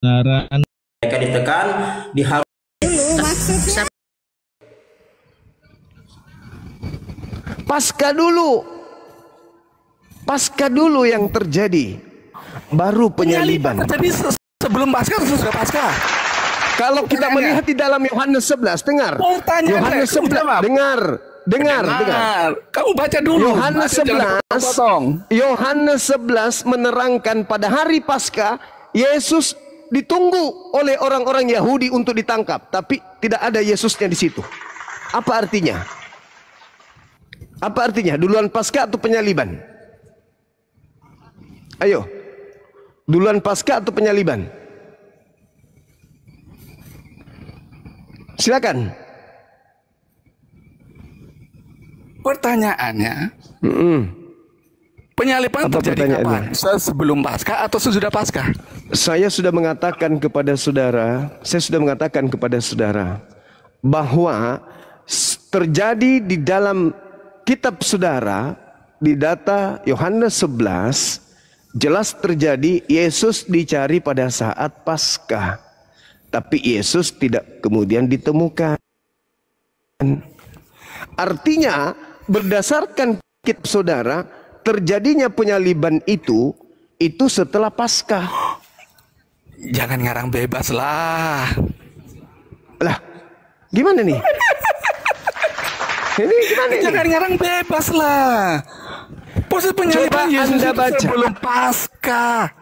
kebenaran. Mereka ditekan di hal pasca dulu yang terjadi, baru penyaliban. Terjadi sebelum pasca atau sesudah pasca? Kalau kita melihat di dalam Yohanes 11, dengar. Yohanes 11, dengar. Kamu baca dulu. Yohanes 11 menerangkan pada hari Paskah Yesus ditunggu oleh orang-orang Yahudi untuk ditangkap, tapi tidak ada Yesusnya di situ. Apa artinya? Apa artinya? Duluan Paskah atau penyaliban? Ayo. Duluan Paskah atau penyaliban? Silakan. Pertanyaannya, penyaliban apa terjadi kapan? Sebelum Paskah atau sesudah Paskah? Saya sudah mengatakan kepada saudara, bahwa terjadi di dalam kitab saudara, di data Yohanes 11, jelas terjadi Yesus dicari pada saat Paskah. Tapi Yesus tidak kemudian ditemukan. Artinya berdasarkan kitab saudara, terjadinya penyaliban itu setelah Paskah. Jangan ngarang bebas lah. Lah, gimana nih? Ini gimana nih? Jangan ngarang bebas lah. Proses penyaliban Yesus Anda baca sebelum Paskah.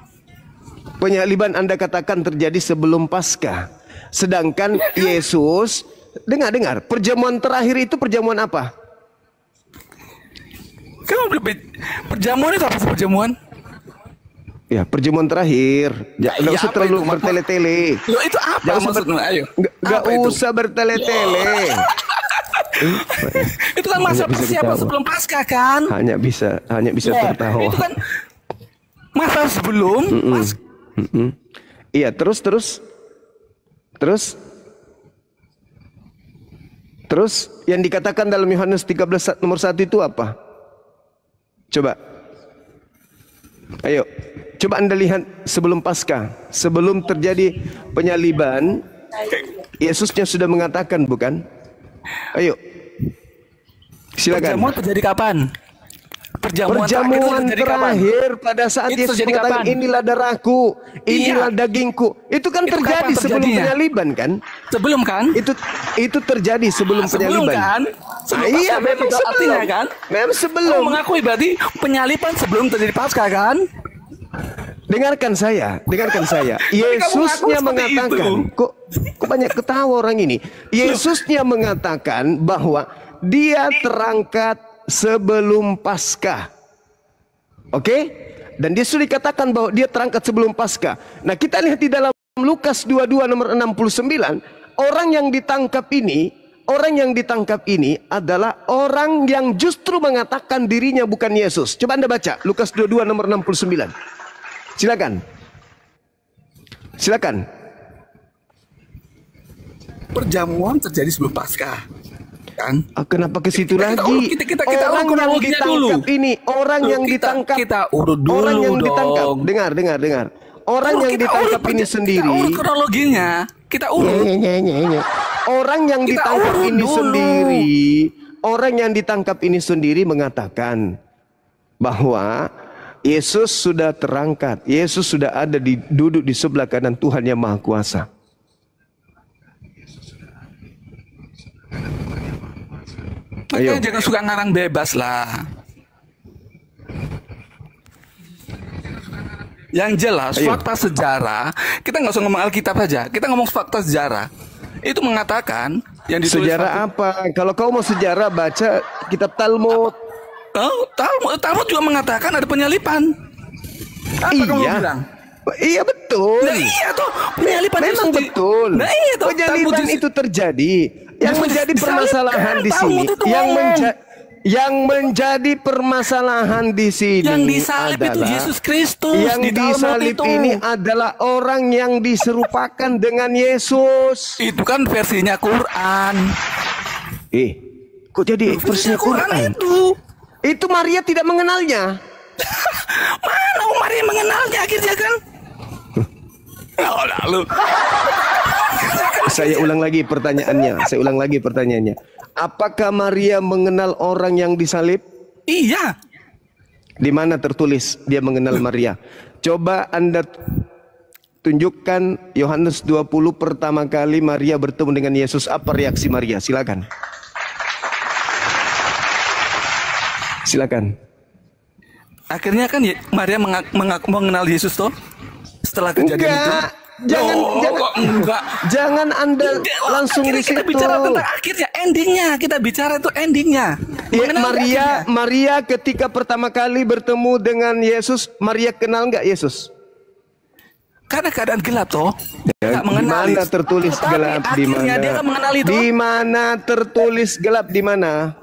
Penyaliban Anda katakan terjadi sebelum Paskah. Sedangkan Yesus, dengar, perjamuan terakhir itu perjamuan apa? Kamu perjamuan itu apa sih perjamuan? Ya, perjamuan terakhir. Nggak usah terlalu bertele-tele. Loh, itu apa maksudnya? Ayo. Nggak usah bertele-tele. Itu kan masa persiapan sebelum Paskah kan? Hanya bisa tertawa. Itu kan masa sebelum Paskah. Iya, terus yang dikatakan dalam Yohanes 13 nomor 1 itu apa? Coba. Ayo, coba Anda lihat sebelum Paskah, sebelum terjadi penyaliban, Yesusnya sudah mengatakan, bukan? Ayo. Silakan. Perjamuan terjadi kapan? Perjamuan terakhir pada saat Yesus mengatakan inilah darahku, inilah dagingku. Itu kan terjadi sebelum penyaliban kan? Sebelum kan? Itu terjadi sebelum penyaliban. Kan? Iya, memang sebelum kan? Memang sebelum. Kamu mengakui berarti penyaliban sebelum terjadi Paskah kan? Dengarkan saya. Yesusnya mengatakan, kok banyak ketawa orang ini. Yesusnya mengatakan bahwa dia terangkat sebelum Paskah. Oke? Dan dia sudah dikatakan bahwa dia terangkat sebelum Paskah. Nah, kita lihat di dalam Lukas 22 nomor 69, orang yang ditangkap ini adalah orang yang justru mengatakan dirinya bukan Yesus. Coba Anda baca Lukas 22 nomor 69. Silakan. Perjamuan terjadi sebelum Paskah. Kan? Kenapa ke situ lagi? Orang yang ditangkap ini, orang yang ditangkap. Kita urut dulu. Orang yang ditangkap. Dengar. Orang yang ditangkap ini sendiri. Kita urut kronologinya. Kita urut. Orang yang ditangkap ini sendiri. Orang yang ditangkap ini sendiri mengatakan bahwa Yesus sudah terangkat. Yesus sudah ada duduk di sebelah kanan Tuhan yang Maha Kuasa. Makanya jangan suka ngarang bebas lah. Yang jelas fakta sejarah, kita nggak usah ngomong Alkitab saja, kita ngomong fakta sejarah. Itu mengatakan yang ditulis sejarah apa? Kalau kau mau sejarah, baca kitab Talmud. Talmud juga mengatakan ada penyalipan. Apa kamu bilang? Iya betul. Nah, iya tuh penyalipan memang itu betul. Nah, iya tuh penyalipan itu terjadi. Yang menjadi permasalahan di sini, yang menjadi permasalahan di sini, yang disalib itu Yesus Kristus. Yang disalib ini adalah orang yang diserupakan dengan Yesus. Itu kan versinya Quran. Kok jadi versinya Quran? Itu Maria tidak mengenalnya. Mana Maria mengenalnya akhirnya kan? Oh, lalu. Saya ulang lagi pertanyaannya. Apakah Maria mengenal orang yang disalib? Iya. Di mana tertulis dia mengenal Maria? Coba Anda tunjukkan Yohanes 20 pertama kali Maria bertemu dengan Yesus. Apa reaksi Maria? Silakan. Silakan. Akhirnya kan Maria mengenal Yesus toh setelah kejadian itu. Jangan Anda langsung di situ. Kita bicara tentang akhirnya, endingnya. Kita bicara itu endingnya. Ya, Maria ketika pertama kali bertemu dengan Yesus, Maria kenal nggak Yesus? Karena keadaan gelap toh. Ya, di mana tertulis gelap? Di mana? Dia mengenali toh. Di mana tertulis gelap? Di mana?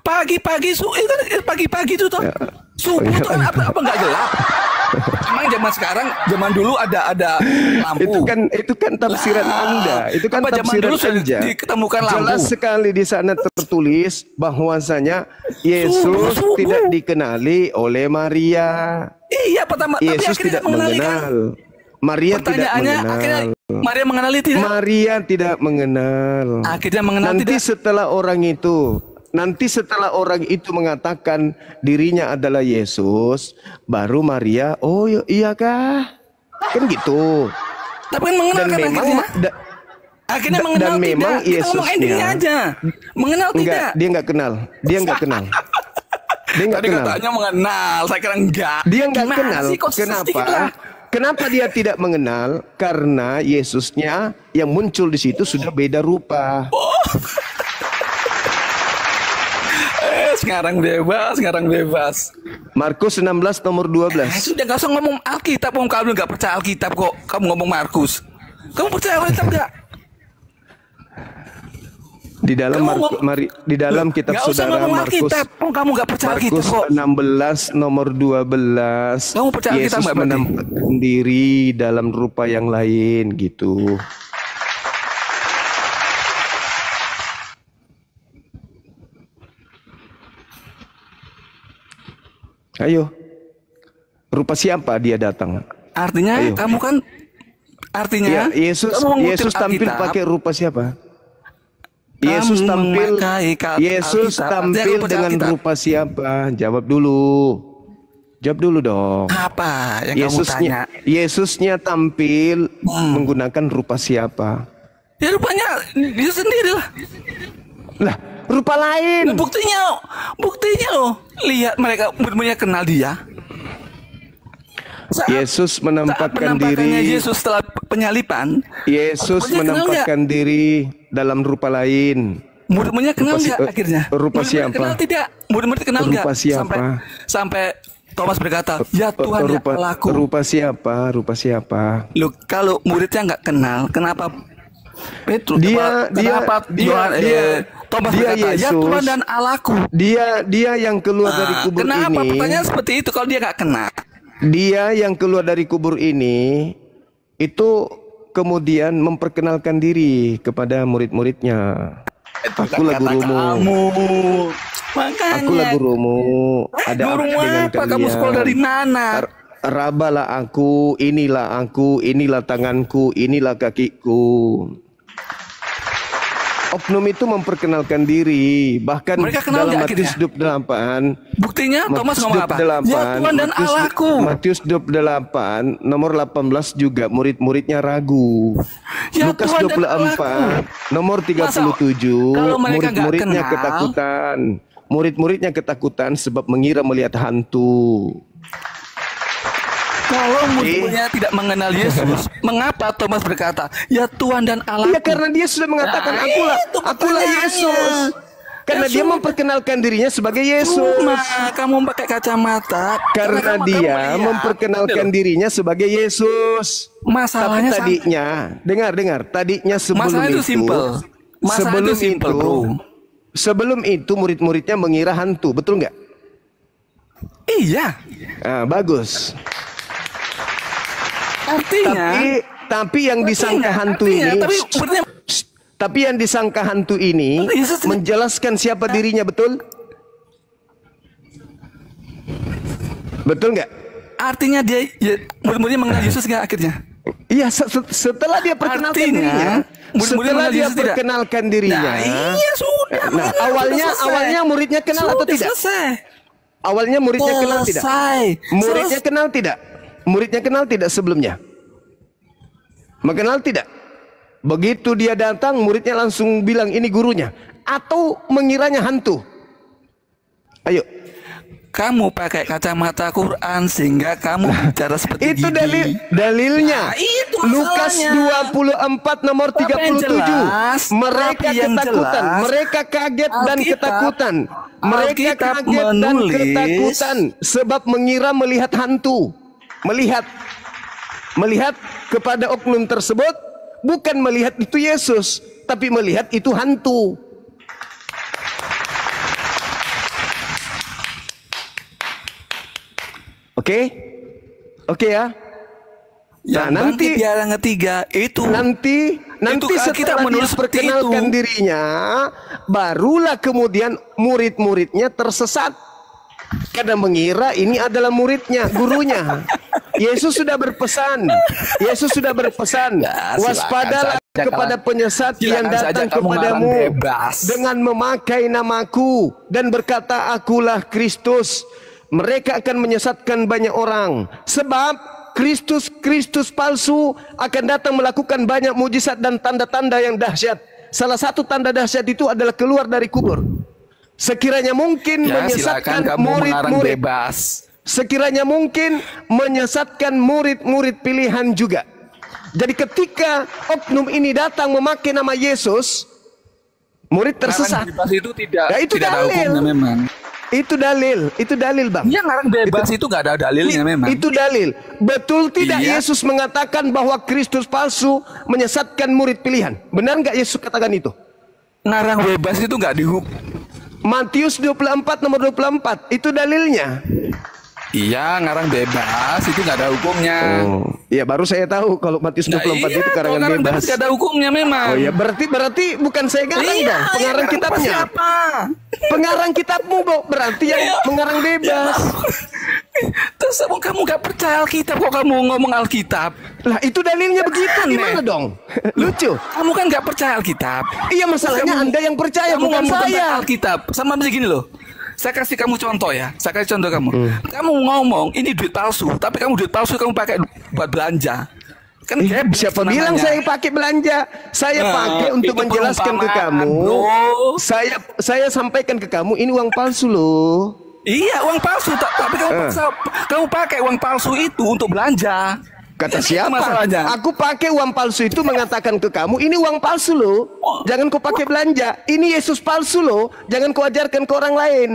Pagi-pagi itu toh. Ya. Subuh tuh kan apa nggak gelap? Emang zaman sekarang, zaman dulu ada lampu. Itu kan tafsiran Anda. Itu kan tafsiran Anda. Diketemukan lampu. Jelas sekali di sana tertulis bahwasanya Yesus tidak dikenali oleh Maria. Iya, pertama. Yesus tidak mengenal. Maria tidak mengenal. Akhirnya Maria mengenali tidak? Maria tidak mengenal. Akhirnya mengenal Nanti setelah orang itu mengatakan dirinya adalah Yesus, baru Maria, oh iya kah? Kan gitu. Tapi kan mengenal kan akhirnya mengenal dan tidak. Memang Yesusnya aja. Mengenal tidak? Dia nggak kenal. Dia nggak kenal. Tadi katanya mengenal, saya kira enggak. Dia nggak kenal. Kenapa? Kenapa dia tidak mengenal? Karena Yesusnya yang muncul di situ sudah beda rupa. Sekarang bebas. Markus 16 nomor 12. Sudah gak usah ngomong Alkitab, kamu gak percaya Alkitab kok. Kamu ngomong Markus. Kamu percaya Alkitab gak? Di dalam kitab saudara Markus. Kamu gak percaya Alkitab kok. 16 nomor 12. Kamu percaya Alkitab Yesus menampakkan diri dalam rupa yang lain gitu. Ayo, rupa siapa dia datang? Artinya Ayo. Kamu kan artinya ya, Yesus tampil pakai rupa siapa? Yesus tampil dengan rupa siapa? Jawab dulu dong. Apa yang kamu tanya? Yesusnya tampil menggunakan rupa siapa? Ya rupanya dia sendiri lah. Lah, rupa lain. Nah, buktinya loh. Lihat mereka benar-benar kenal dia. Yesus menampakkan diri. Yesus setelah penyalipan. Yesus menampakkan diri dalam rupa lain. Murid-muridnya kenal nggak akhirnya? Rupa siapa? Kenal tidak? Murid-murid kenal nggak? Rupa siapa? Sampai Thomas berkata, ya Tuhan ya pelaku. Rupa siapa? Loh, kalau muridnya nggak kenal, kenapa Petrus? Thomas berkata, Yesus, ya Tuhan dan Allahku. Dia yang keluar dari kubur ini. Kenapa pertanyaan seperti itu kalau dia nggak kenal? Dia yang keluar dari kubur ini itu kemudian memperkenalkan diri kepada murid-muridnya. Akulah gurumu. Makanya. Akulah gurumu. Ada guru apa dengan apa? kalian? Kamu sekolah dari mana? Rabalah aku, inilah tanganku, inilah kakiku. Oknum itu memperkenalkan diri, bahkan dalam Matius 28. Buktinya Thomas ngomong apa? 28, ya Tuhan dan Allahku. Matius 28 nomor 18 juga murid-muridnya ragu. Ya Lukas Tuhan 24 nomor 37 murid-muridnya ketakutan. Murid-muridnya ketakutan sebab mengira melihat hantu. Kalau murid-muridnya tidak mengenal Yesus, mengapa Thomas berkata, ya Tuhan dan Allah? Ya karena dia sudah mengatakan akulah Yesus. Karena dia memperkenalkan dirinya sebagai Yesus. Kamu pakai kacamata. Karena dia memperkenalkan dirinya sebagai Yesus. Masalahnya tapi tadinya, dengar. Tadinya sebelum masalah itu simple. Sebelum itu murid-muridnya mengira hantu, betul nggak? Iya. Bagus. Artinya, tapi yang disangka hantu ini, tapi yang disangka hantu ini menjelaskan siapa dirinya, betul? Betul nggak? Artinya dia murid-muridnya mengenal Yesus nggak akhirnya? Iya, setelah dia perkenalkan Artinya, dirinya, setelah dia perkenalkan dirinya, nah, iya sudah. nah, awalnya muridnya kenal sudah atau tidak? Selesai. Awalnya muridnya kenal tidak? Muridnya kenal tidak? Muridnya kenal tidak sebelumnya? Mengenal tidak? Begitu dia datang, muridnya langsung bilang ini gurunya, atau mengiranya hantu? Ayo. Kamu pakai kacamata Quran sehingga kamu bicara seperti itu dalilnya. Nah, itu Lukas 24 nomor 37. Mereka ketakutan, mereka kaget dan ketakutan. Mereka kaget dan ketakutan sebab mengira melihat hantu. Melihat kepada oknum tersebut bukan melihat itu Yesus, tapi melihat itu hantu. Oke ya. Nah, nanti yang ketiga itu nanti setelah dia perkenalkan dirinya, barulah kemudian murid-muridnya tersesat karena mengira ini adalah muridnya, gurunya. Yesus sudah berpesan. Waspadalah kepada penyesat yang datang kepadamu dengan memakai namaku dan berkata, akulah Kristus. Mereka akan menyesatkan banyak orang. Sebab Kristus palsu akan datang melakukan banyak mujizat dan tanda-tanda yang dahsyat. Salah satu tanda dahsyat itu adalah keluar dari kubur. Sekiranya mungkin menyesatkan murid-murid. Sekiranya mungkin menyesatkan murid-murid pilihan juga. Jadi ketika oknum ini datang memakai nama Yesus, murid tersesat. Itu tidak, ya, itu tidak dalil. Ada hukumnya memang. Itu dalil bang. Yang ngarang bebas itu nggak ada dalilnya memang. Itu dalil. Betul tidak Yesus mengatakan bahwa Kristus palsu menyesatkan murid pilihan? Benar nggak Yesus katakan itu? Ngarang bebas itu nggak dihukum. Matius 24 nomor 24 itu dalilnya. Iya, ngarang bebas itu nggak ada hukumnya. Iya, baru saya tahu kalau Matius 24 itu karangan bebas. Nggak ada hukumnya memang. Oh iya, berarti bukan saya ngarang dong, pengarang kitabnya. Siapa? Pengarang kitabmu, berarti yang mengarang bebas. Terus kamu nggak percaya Alkitab, kok kamu ngomong Alkitab? Lah itu dalilnya begitu, gimana dong? Lucu. Kamu kan nggak percaya Alkitab. Iya, masalahnya Anda yang percaya, bukan saya. Alkitab sama begini loh. Saya kasih kamu contoh ya. Saya kasih contoh kamu. Kamu ngomong ini duit palsu, tapi kamu duit palsu kamu pakai buat belanja. Kan siapa bilang saya pakai belanja? Saya pakai untuk menjelaskan ke kamu. Saya sampaikan ke kamu ini uang palsu loh. Iya, uang palsu, tapi kamu pakai uang palsu itu untuk belanja. Kata siapa? Aku pakai uang palsu itu mengatakan ke kamu, ini uang palsu loh. Jangan kau pakai belanja. Ini Yesus palsu loh. Jangan kau ajarkan ke orang lain.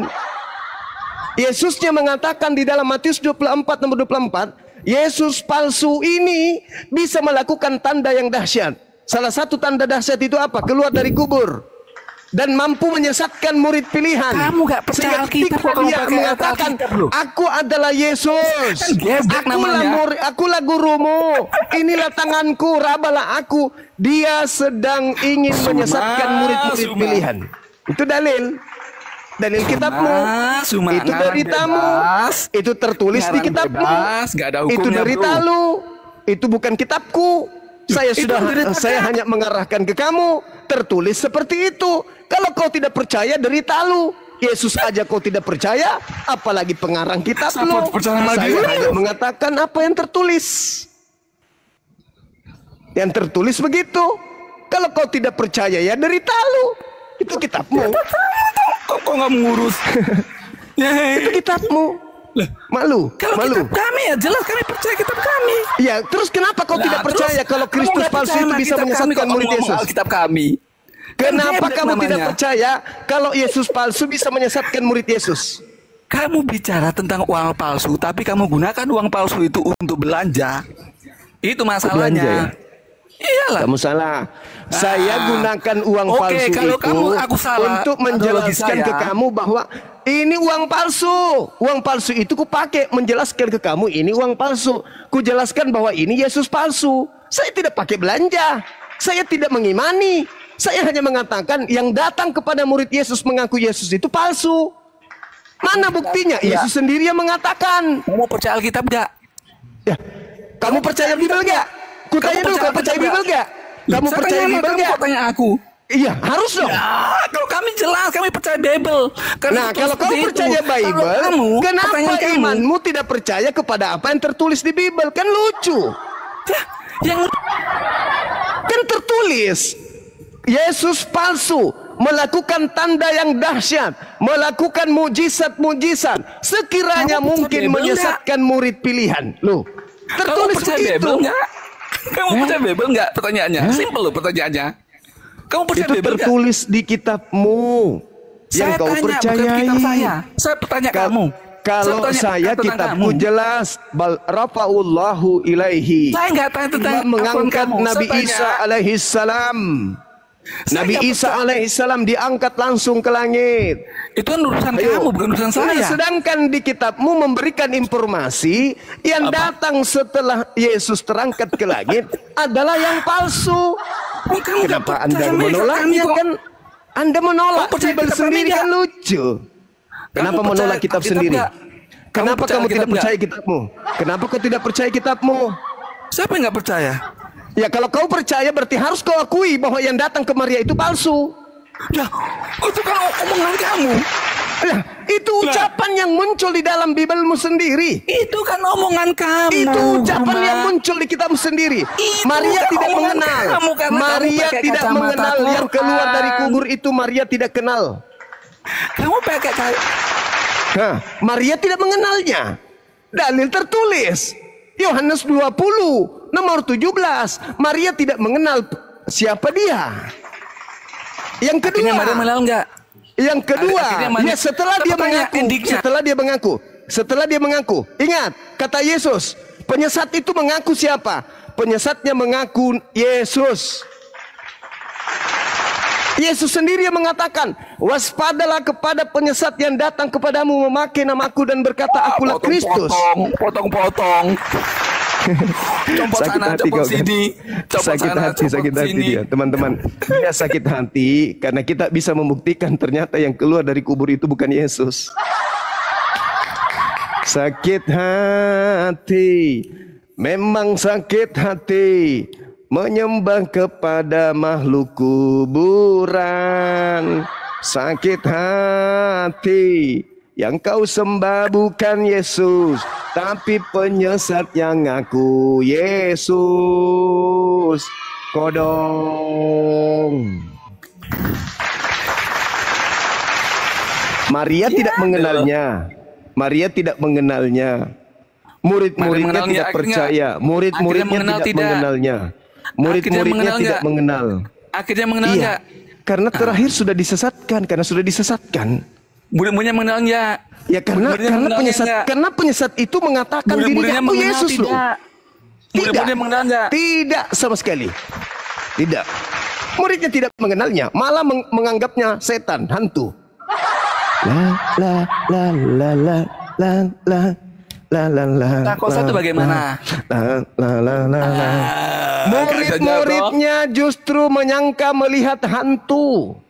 Yesusnya mengatakan di dalam Matius 24 nomor 24, Yesus palsu ini bisa melakukan tanda yang dahsyat. Salah satu tanda dahsyat itu apa? Keluar dari kubur. Dan mampu menyesatkan murid pilihan. Kamu gak percaya Alkitab, dia mengatakan, aku adalah Yesus, akulah gurumu, inilah tanganku, rabalah aku. Dia sedang ingin menyesatkan murid-murid pilihan. Itu dalil kitabmu, itu deritamu, itu tertulis di kitabmu, itu derita lu, itu bukan kitabku. Saya hanya mengarahkan ke kamu, tertulis seperti itu. Kalau kau tidak percaya, derita lu. Yesus aja kau tidak percaya, apalagi pengarang kitab lu. Saya hanya mengatakan apa yang tertulis. Yang tertulis begitu. Kalau kau tidak percaya, ya derita lu. Itu kitabmu. Kok nggak mengurus? Itu kitabmu. Malu. Kitab kami ya jelas kami percaya kitab kami. Ya, terus kenapa kau tidak percaya kalau Kristus palsu itu bisa menyesatkan murid Yesus? Kitab kami. Kenapa kamu tidak percaya kalau Yesus palsu bisa menyesatkan murid Yesus? Kamu bicara tentang uang palsu, tapi kamu gunakan uang palsu itu untuk belanja. Itu masalahnya. Belanja, ya? Iyalah. Kamu salah. Saya gunakan uang palsu kalau itu aku salah, untuk menjelaskan ke kamu bahwa ini uang palsu. Uang palsu itu ku pakai menjelaskan ke kamu ini uang palsu. Ku jelaskan bahwa ini Yesus palsu. Saya tidak pakai belanja. Saya tidak mengimani. Saya hanya mengatakan yang datang kepada murid Yesus mengaku Yesus itu palsu. Mana buktinya? Yesus sendiri yang mengatakan. Kamu percaya Alkitab gak? Ya, kamu percaya Bible gak? Aku tanya dulu, kamu percaya Bible gak? Kamu percaya Bible gak? Tanya aku. Iya, harus dong. Ya, kalau kami jelas, kami percaya Bible. Nah, kalau kamu percaya Bible, kenapa imanmu tidak percaya kepada apa yang tertulis di Bible? Kan lucu. Ya, yang kan tertulis Yesus palsu, melakukan tanda yang dahsyat, melakukan mujizat-mujizat, sekiranya mungkin menyesatkan murid pilihan. Loh, tertulis begitu. Kamu percaya Bible nggak? Pertanyaannya simple loh pertanyaannya. Kamu percaya Bible tertulis di kitabmu yang kau percayai. Saya bertanya kamu. Kalau saya kitabku jelas, bal rafa'ullahu ilaihi. Saya nggak tanya tentang mengangkat Nabi Isa alaihi salam. Nabi Isa alaihissalam diangkat langsung ke langit. Itu kan urusan kamu, bukan urusan saya. Sedangkan di kitabmu memberikan informasi yang datang setelah Yesus terangkat ke langit adalah yang palsu. Kenapa Anda menolaknya kan? Anda menolak Bible sendiri kan lucu. Kenapa menolak kitab sendiri? Kenapa kamu tidak percaya kitabmu? Kenapa kau tidak percaya kitabmu? Siapa yang nggak percaya? Ya kalau kau percaya berarti harus kau akui bahwa yang datang ke Maria itu palsu. Ya, itu kan omongan kamu. Ya, itu ucapan yang muncul di dalam Bibelmu sendiri. Itu kan omongan kamu. Itu ucapan yang muncul di kitabmu sendiri. Maria tidak mengenal. Maria tidak mengenal yang keluar dari kubur itu. Maria tidak kenal. Kamu pakai Maria tidak mengenalnya. Dalil tertulis Yohanes 20 nomor 17. Maria tidak mengenal siapa dia. Yang kedua, Maria mengenal enggak? Yang kedua, ya setelah dia mengaku, ingat kata Yesus, penyesat itu mengaku siapa? Penyesatnya mengaku Yesus. Yesus sendiri yang mengatakan, waspadalah kepada penyesat yang datang kepadamu memakai namaku dan berkata, akulah Kristus. Potong. Sakit hati kau kan? Sakit hati dia, teman-teman. Dia sakit hati karena kita bisa membuktikan ternyata yang keluar dari kubur itu bukan Yesus. Sakit hati, memang sakit hati, menyembah kepada makhluk kuburan. Sakit hati, yang kau sembah bukan Yesus, tapi penyesat yang ngaku Yesus. Kodong. Maria tidak mengenalnya. Maria tidak mengenalnya. Murid-muridnya tidak percaya. Murid-muridnya tidak mengenalnya. Murid-muridnya tidak mengenal. Akhirnya mengenal enggak? Karena terakhir sudah disesatkan. Murid-muridnya mengenal enggak? Ya karena penyesat itu mengatakan dirinya aku Yesus loh. Murid-muridnya mengenal enggak? Tidak sama sekali. Tidak. Muridnya tidak mengenalnya, malah menganggapnya setan, hantu. Takosa itu bagaimana? Murid-muridnya justru menyangka melihat hantu.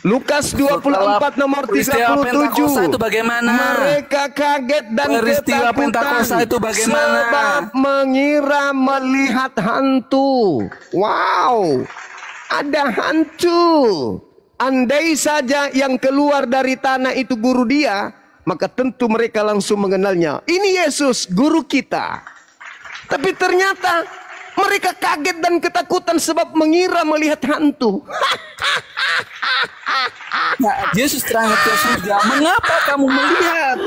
Lukas 24 nomor 37. Itu bagaimana? Mereka kaget dan ketakutan sebab mengira melihat hantu. Wow, ada hantu. Andai saja yang keluar dari tanah itu guru dia, maka tentu mereka langsung mengenalnya. Ini Yesus, guru kita. Tapi ternyata mereka kaget dan ketakutan sebab mengira melihat hantu. Nah, Yesus terangkat ke surga. Mengapa kamu melihat?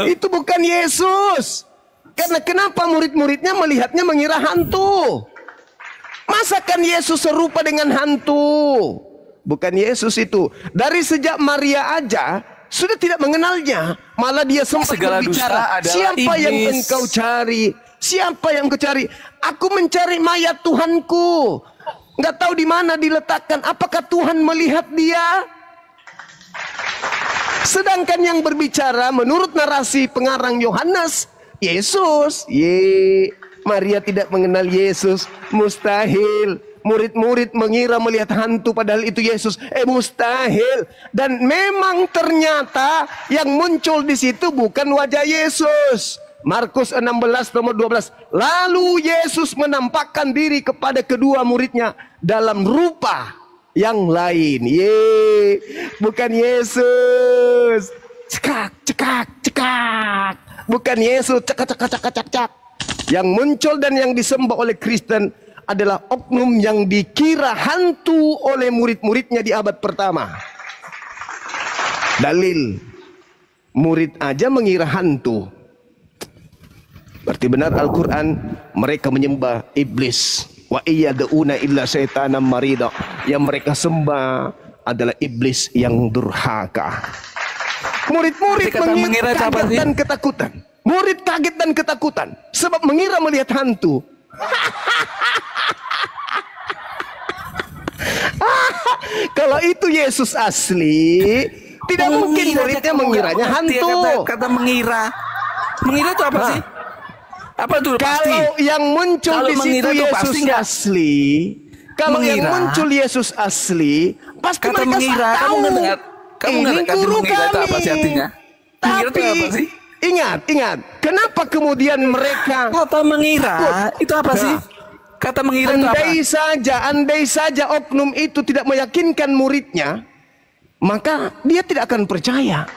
Itu bukan Yesus. Karena kenapa murid-muridnya melihatnya mengira hantu? Masakan Yesus serupa dengan hantu? Bukan Yesus itu. Dari sejak Maria aja sudah tidak mengenalnya. Malah dia sempat berbicara, siapa yang engkau cari? Siapa yang kau cari? Aku mencari mayat Tuhanku. Nggak tahu di mana diletakkan. Apakah Tuhan melihat dia? Sedangkan yang berbicara menurut narasi pengarang Yohanes, Yesus. Maria tidak mengenal Yesus. Mustahil. Murid-murid mengira melihat hantu padahal itu Yesus. Mustahil. Dan memang ternyata yang muncul di situ bukan wajah Yesus, Markus 16 nomor 12. Lalu Yesus menampakkan diri kepada kedua muridnya dalam rupa yang lain. Bukan Yesus cekak cekak cekak. Bukan Yesus cekak cekak cekak cekak. Yang muncul dan yang disembah oleh Kristen adalah oknum yang dikira hantu oleh murid-muridnya di abad pertama. Dalil, murid aja mengira hantu. Berarti benar Al-Quran, mereka menyembah iblis. Wa iyada'una illa syaitanam marida. Yang mereka sembah adalah iblis yang durhaka. Murid-murid mengira kaget dan ketakutan. Murid kaget dan ketakutan sebab mengira melihat hantu. Kalau itu Yesus asli, tidak mungkin muridnya mengiranya hantu. Kata mengira. Mengira itu apa sih? Apa itu? Kalau yang muncul di situ Yesus asli, kalau yang muncul Yesus asli, pasti kata mereka mengira. tahu. Kamu nggak guru mengira itu apa sih artinya? Tapi ingat, kenapa kemudian mereka kata mengira itu apa sih? Kata mengira itu apa? Andai saja oknum itu tidak meyakinkan muridnya, maka dia tidak akan percaya.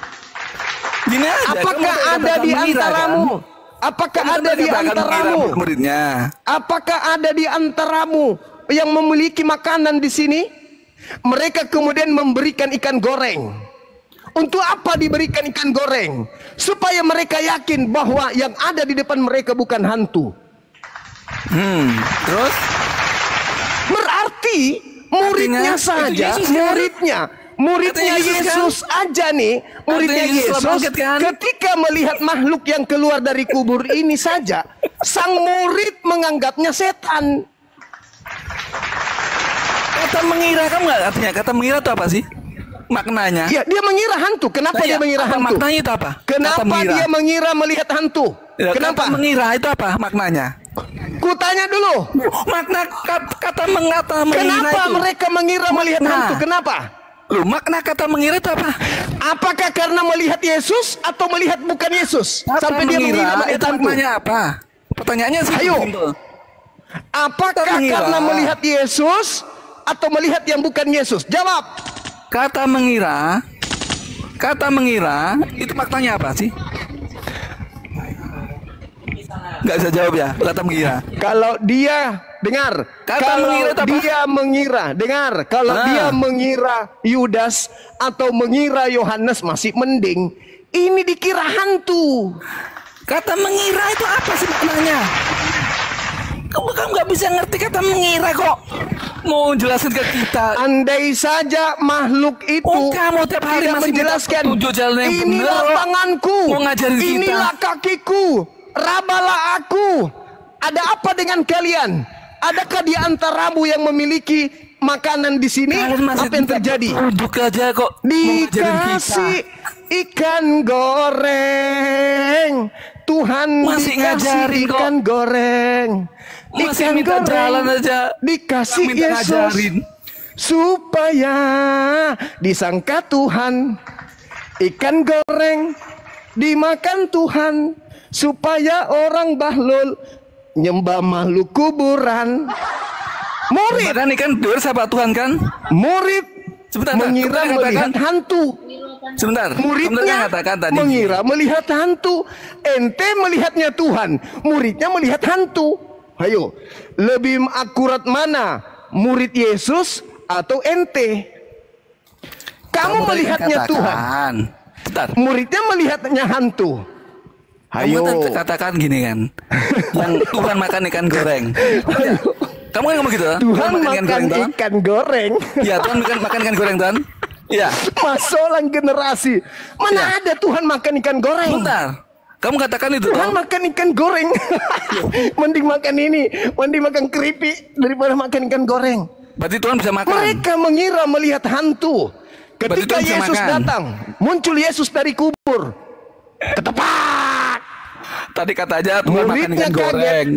Gini aja, apakah ada di antaramu? Apakah ada di antaramu? Muridnya. Apakah ada di antaramu yang memiliki makanan di sini? Mereka kemudian memberikan ikan goreng. Untuk apa diberikan ikan goreng? Supaya mereka yakin bahwa yang ada di depan mereka bukan hantu. Terus? Berarti muridnya saja, muridnya Yesus aja nih, muridnya Yesus ketika melihat makhluk yang keluar dari kubur ini saja, sang murid menganggapnya setan. Kata mengira, kamu nggak artinya kata mengira itu apa sih? Maknanya? Ya, dia mengira hantu. Kenapa dia mengira hantu? Maknanya itu apa? Kenapa dia mengira melihat hantu? Ya, kenapa? Kata mengira itu apa maknanya? Kutanya dulu. Makna kata mengira kenapa itu? Mereka mengira melihat hantu? Kenapa? Loh, makna kata mengira itu apa? Apakah karena melihat Yesus atau melihat bukan Yesus? Kata sampai dia mengira melihat itu hantu. maknanya apa? Pertanyaannya sih. Ayo. Apakah karena melihat Yesus atau melihat yang bukan Yesus? Jawab. Kata mengira itu maknanya apa sih? Nggak bisa jawab ya, kata mengira. Kalau dia dengar, kalau dia mengira Yudas atau mengira Yohanes masih mending. Ini dikira hantu. Kata mengira itu apa sih maknanya? Kamu nggak bisa ngerti kata mengira kok. Mau jelasin ke kita. Andai saja makhluk itu kamu tiap hari tidak masih menjelaskan. Inilah bener. tanganku, Mau ngajarin kita. Inilah kakiku, rabalah aku. Ada apa dengan kalian? Adakah di antaramu yang memiliki makanan di sini? Apa yang terjadi? Duduk aja kok. Dikasih ikan goreng. Tuhan masih dikasih ikan goreng. Masih minta jalan aja. Dikasih Yesus ngajarin. Supaya disangka Tuhan. Ikan goreng dimakan Tuhan. Supaya orang bahlul nyembah makhluk kuburan. Murid kan ikan dur siapa Tuhan kan? Murid mengira melihat hantu. Sebentar. Muridnya mengira melihat hantu. Ente melihatnya Tuhan. Muridnya melihat hantu. Ayo, lebih akurat mana? Murid Yesus atau ente? Kamu melihatnya Tuhan. Bentar. Muridnya melihatnya hantu. Ayo. Kamu katakan gini kan. Yang Tuhan makan ikan goreng. Ayo. Kamu kan ngomong gitu. Tuhan makan ikan goreng. Iya, Tuhan makan ikan goreng, Tuhan. Iya. Masolang generasi. Mana ada Tuhan makan ikan goreng? Bentar. Kamu katakan itu Tuhan makan ikan goreng. Mending makan ini, mending makan keripik daripada makan ikan goreng. Berarti Tuhan bisa makan. Mereka mengira melihat hantu. Ketika Yesus datang, muncul Yesus dari kubur. Ketepak. Tadi kata aja Tuhan makan ikan goreng.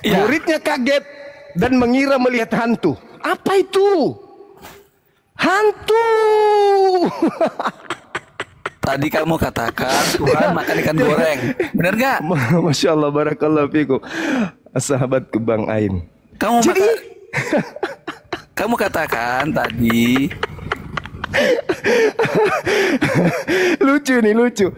Muridnya kaget dan mengira melihat hantu. Apa itu? Hantu. Tadi kamu katakan Tuhan makan ikan goreng. Benar nggak? Masya Allah, barakallahu fikum. Sahabatku Bang Ain. Kamu katakan tadi. Lucu nih, lucu.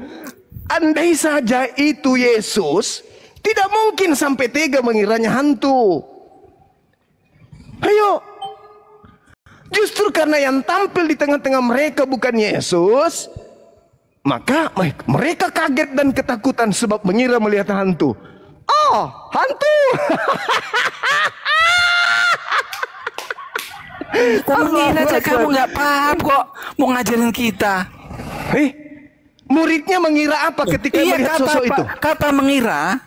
Andai saja itu Yesus, tidak mungkin sampai tega mengiranya hantu. Ayo. Justru karena yang tampil di tengah-tengah mereka bukan Yesus, maka mereka kaget dan ketakutan sebab mengira melihat hantu. Oh, hantu. Mengira aja kamu nggak paham kok mau ngajarin kita. Muridnya mengira apa ketika melihat sosok itu? Kata mengira.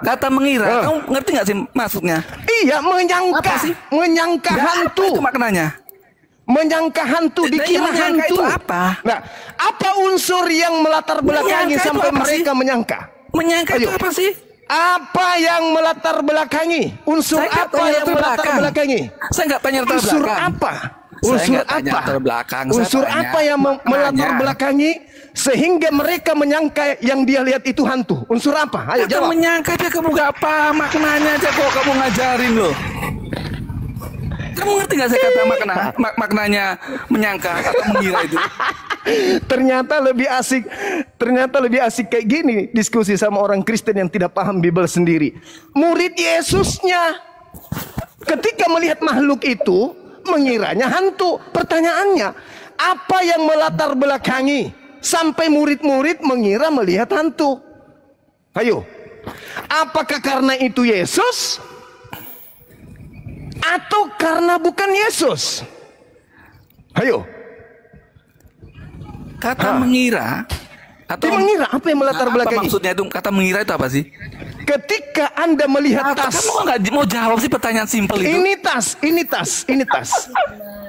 Kata mengira, kamu ngerti nggak sih maksudnya? Iya, menyangka hantu. Apa itu maknanya? Menyangka hantu, dikira hantu. Itu apa? Nah, apa unsur yang melatar belakangi sampai mereka menyangka? Menyangka itu apa sih? Apa yang melatar belakangi? Unsur apa yang melatar belakangi? Saya nggak tanya latar unsur belakang. Apa? Unsur apa? Unsur apa yang melatar belakangi sehingga mereka menyangka yang dia lihat itu hantu? Unsur apa? Ayo jawab. Menyangka aja kamu gak paham maknanya aja kok kamu ngajarin loh. Kamu ngerti gak saya kata maknanya menyangka atau mengira itu? Ternyata lebih asik kayak gini diskusi sama orang Kristen yang tidak paham Bible sendiri. Murid Yesusnya ketika melihat makhluk itu mengiranya hantu. Pertanyaannya, apa yang melatar belakangi sampai murid-murid mengira melihat hantu? Ayo, apakah karena itu Yesus atau karena bukan Yesus? Ayo. Kata mengira atau mengira, apa yang melatar belakangi? Maksudnya itu kata mengira itu apa sih? Ketika Anda melihat tas. Kamu nggak mau jawab sih pertanyaan simpel itu? Ini tas.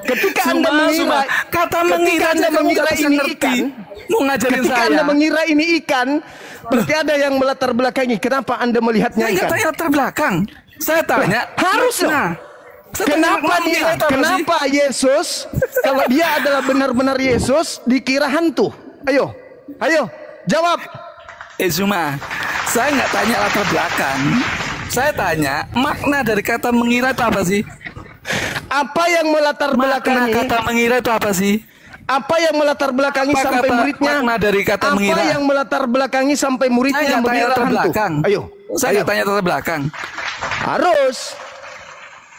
Ketika Anda mengira, kata mengira Anda mengira ini ikan, mau ngajarin ketika saya. Anda mengira ini ikan, berarti ada yang melatar belakangi. Kenapa Anda melihatnya ikan? Saya nggak tanya latar belakang. Saya tanya. Harusnya. Kenapa Yesus, kalau dia adalah benar-benar Yesus, dikira hantu? Ayo, jawab. Zuma, saya nggak tanya latar belakang. Saya tanya makna dari kata mengira itu apa sih? Apa yang melatar belakangi? Kata mengira itu apa sih? Apa yang melatar belakangi sampai muridnya? Makna dari kata mengira. Apa yang melatar belakangi sampai muridnya mengira hantu? Ayo, saya nggak tanya latar belakang. Harus.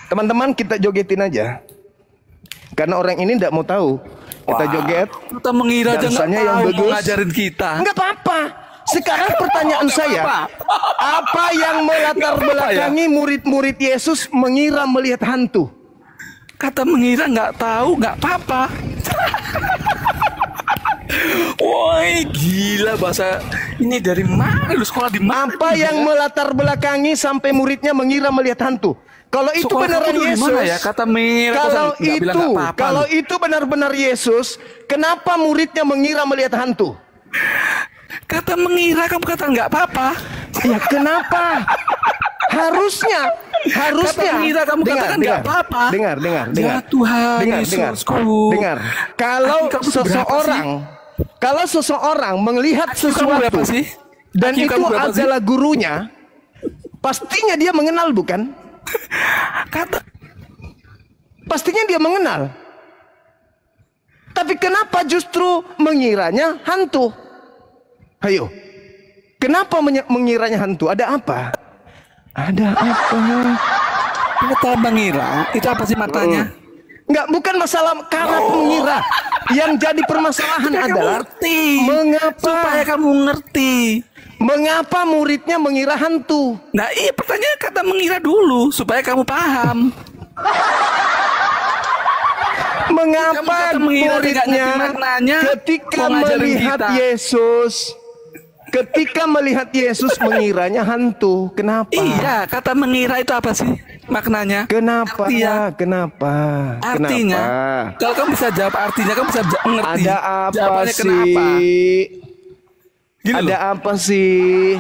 Teman-teman, kita jogetin aja. Karena orang ini tidak mau tahu. Kita joget. Kita mengira aja nggak yang tahu bagus. Mau ngajarin kita. Nggak apa-apa. Sekarang pertanyaan saya, apa yang melatar belakangi murid-murid Yesus mengira melihat hantu? Kata mengira nggak tahu, nggak apa-apa. Woi, gila bahasa ini dari mana? Lu sekolah di mana? Apa yang melatar belakangi sampai muridnya mengira melihat hantu? Kalau itu beneran Yesus, ya? Kata mengira, kalau itu benar-benar Yesus, kenapa muridnya mengira melihat hantu? Kata mengira, kamu kata nggak apa-apa. Ya kenapa? Harusnya. Kata mengira, kamu katakan nggak apa-apa. Dengar. Ya Tuhan, Yesusku. Dengar. Kalau seseorang melihat sesuatu dan itu adalah gurunya, pastinya dia mengenal, bukan? Pastinya dia mengenal. Tapi kenapa justru mengiranya hantu? Ayo. Kenapa mengiranya hantu? Ada apa? Kata mengira, itu apa sih matanya? Enggak, bukan masalah karena mengira. Yang jadi permasalahan adalah mengapa? Supaya kamu ngerti. Mengapa muridnya mengira hantu? Nah, iya pertanyaan kata mengira dulu supaya kamu paham. Mengapa muridnya ketika melihat Yesus mengiranya hantu? Kenapa? Iya, kata mengira itu apa sih maknanya? Kenapa? Artinya, kalau kamu bisa jawab artinya, kamu bisa mengerti. Ada apa sih? Ada apa sih?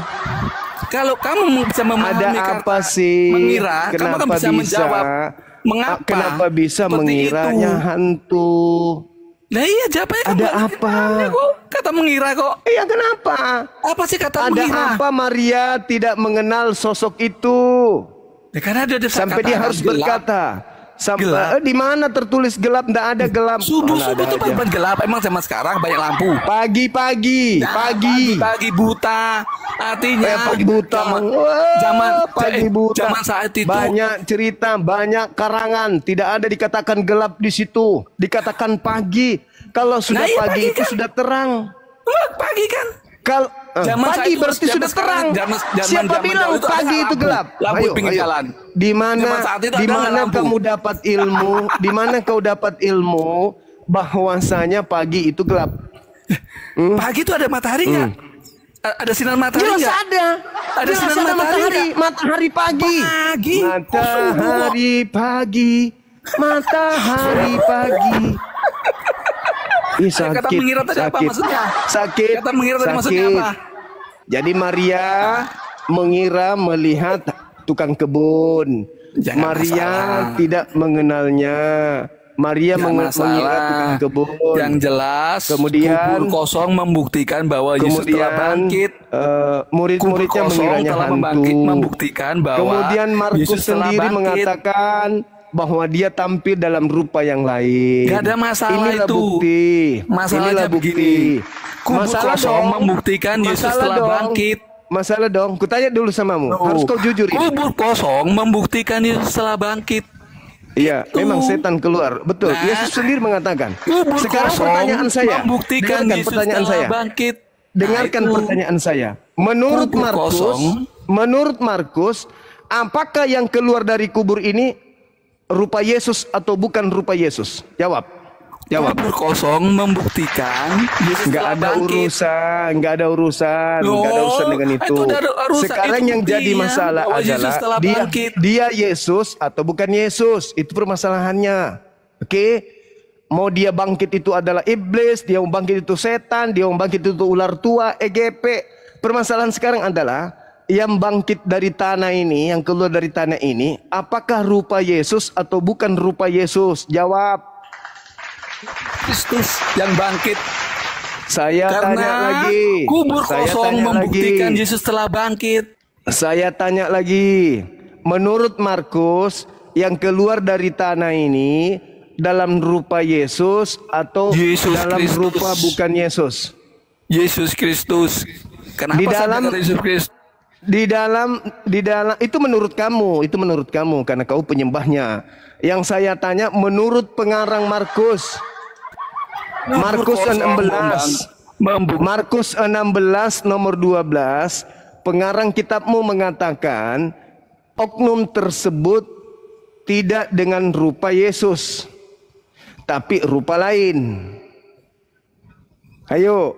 Kalau kamu bisa memahami apa sih? Mengira, kamu kan bisa menjawab mengapa? Kenapa bisa mengiranya hantu? Nah iya, siapa ya? Ada apa? Kok kata mengira kok? Iya, kenapa? Apa sih kata Ada mengira? apa Maria tidak mengenal sosok itu? Ya, karena ada Sampai dia harus berkata. Sampai Gelap. di mana tertulis gelap? Nggak ada gelap. Subuh-subuh Mana tuh ada aja. bukan gelap. Emang zaman sekarang banyak lampu. Pagi-pagi, pagi. Pagi buta. Artinya Pagi buta. zaman Pagi buta. zaman saat itu Banyak cerita, banyak karangan. Tidak ada dikatakan gelap di situ. Dikatakan pagi. Kalau sudah Nah, iya, pagi pagi itu kan. sudah terang. pagi kan. Kalau Zaman pagi saya berarti itu, sudah zaman sekarang, terang. zaman Siapa bilang dahulu itu pagi ada itu lampu. gelap? Lampu di pinggir jalan. Di mana? Zaman saat itu Di ada mana lampu. kamu dapat ilmu? Di mana kau dapat ilmu bahwasanya pagi itu gelap? Pagi itu ada matahari nggak? Ada sinar matahari Jelas nggak? ada. Ada Jelas sinar ada matahari matahari pagi. Pagi. Matahari pagi. Matahari pagi. Ih, sakit. Kata mengira tadi apa sakit. maksudnya? Sakit. Kata mengira tadi maksudnya sakit. apa? Jadi Maria mengira melihat tukang kebun. Jangan Maria masalah. tidak mengenalnya. Maria mengira tukang kebun. Yang jelas, Kemudian- kubur kosong membuktikan bahwa Yesus telah bangkit. Murid-muridnya Kubur kosong mengiranya telah hantu. membuktikan bahwa Kemudian Markus Yesus telah sendiri bangkit. mengatakan bahwa dia tampil dalam rupa yang lain. Gak ada masalah Inilah itu. bukti. Masalahnya Inilah bukti. begini. Kubur Masalah kosong dong. membuktikan Yesus Masalah telah dong. bangkit. Masalah dong. Kutanya dulu samamu. Harus kau jujur ini. Kubur kosong membuktikan Yesus telah bangkit. Iya, Itu. memang setan keluar. Betul. Nah, Yesus sendiri mengatakan. Kubur Sekarang kosong pertanyaan saya. membuktikan Dengarkan Yesus pertanyaan telah saya. bangkit. Dengarkan Nah, itu. pertanyaan saya. Menurut Kubur Markus, kosong. apakah yang keluar dari kubur ini rupa Yesus atau bukan rupa Yesus? Jawab. Jawab. Kubur kosong membuktikan Yesus Nggak telah ada bangkit. urusan, nggak ada urusan, Loh, nggak ada urusan dengan itu. itu udah ada urusan. Sekarang Itu yang jadi buktinya masalah bahwa Yesus telah adalah bangkit. dia Yesus atau bukan Yesus. Itu permasalahannya. Oke? Mau dia bangkit itu adalah iblis, dia mau bangkit itu setan, dia mau bangkit itu ular tua, EGP. Permasalahan sekarang adalah yang bangkit dari tanah ini, yang keluar dari tanah ini, apakah rupa Yesus atau bukan rupa Yesus? Jawab. Kristus yang bangkit. Saya tanya Karena lagi. kubur Saya kosong tanya membuktikan lagi. Yesus telah bangkit. Saya tanya lagi. Menurut Markus, yang keluar dari tanah ini dalam rupa Yesus atau Yesus dalam Kristus. rupa bukan Yesus? Yesus Kristus. Kenapa Di saya dalam- kata Yesus Kristus? Di dalam itu menurut kamu karena kau penyembahnya. Yang saya tanya menurut pengarang Markus. Markus 16. Markus 16 nomor 12, pengarang kitabmu mengatakan oknum tersebut tidak dengan rupa Yesus, tapi rupa lain. Ayo,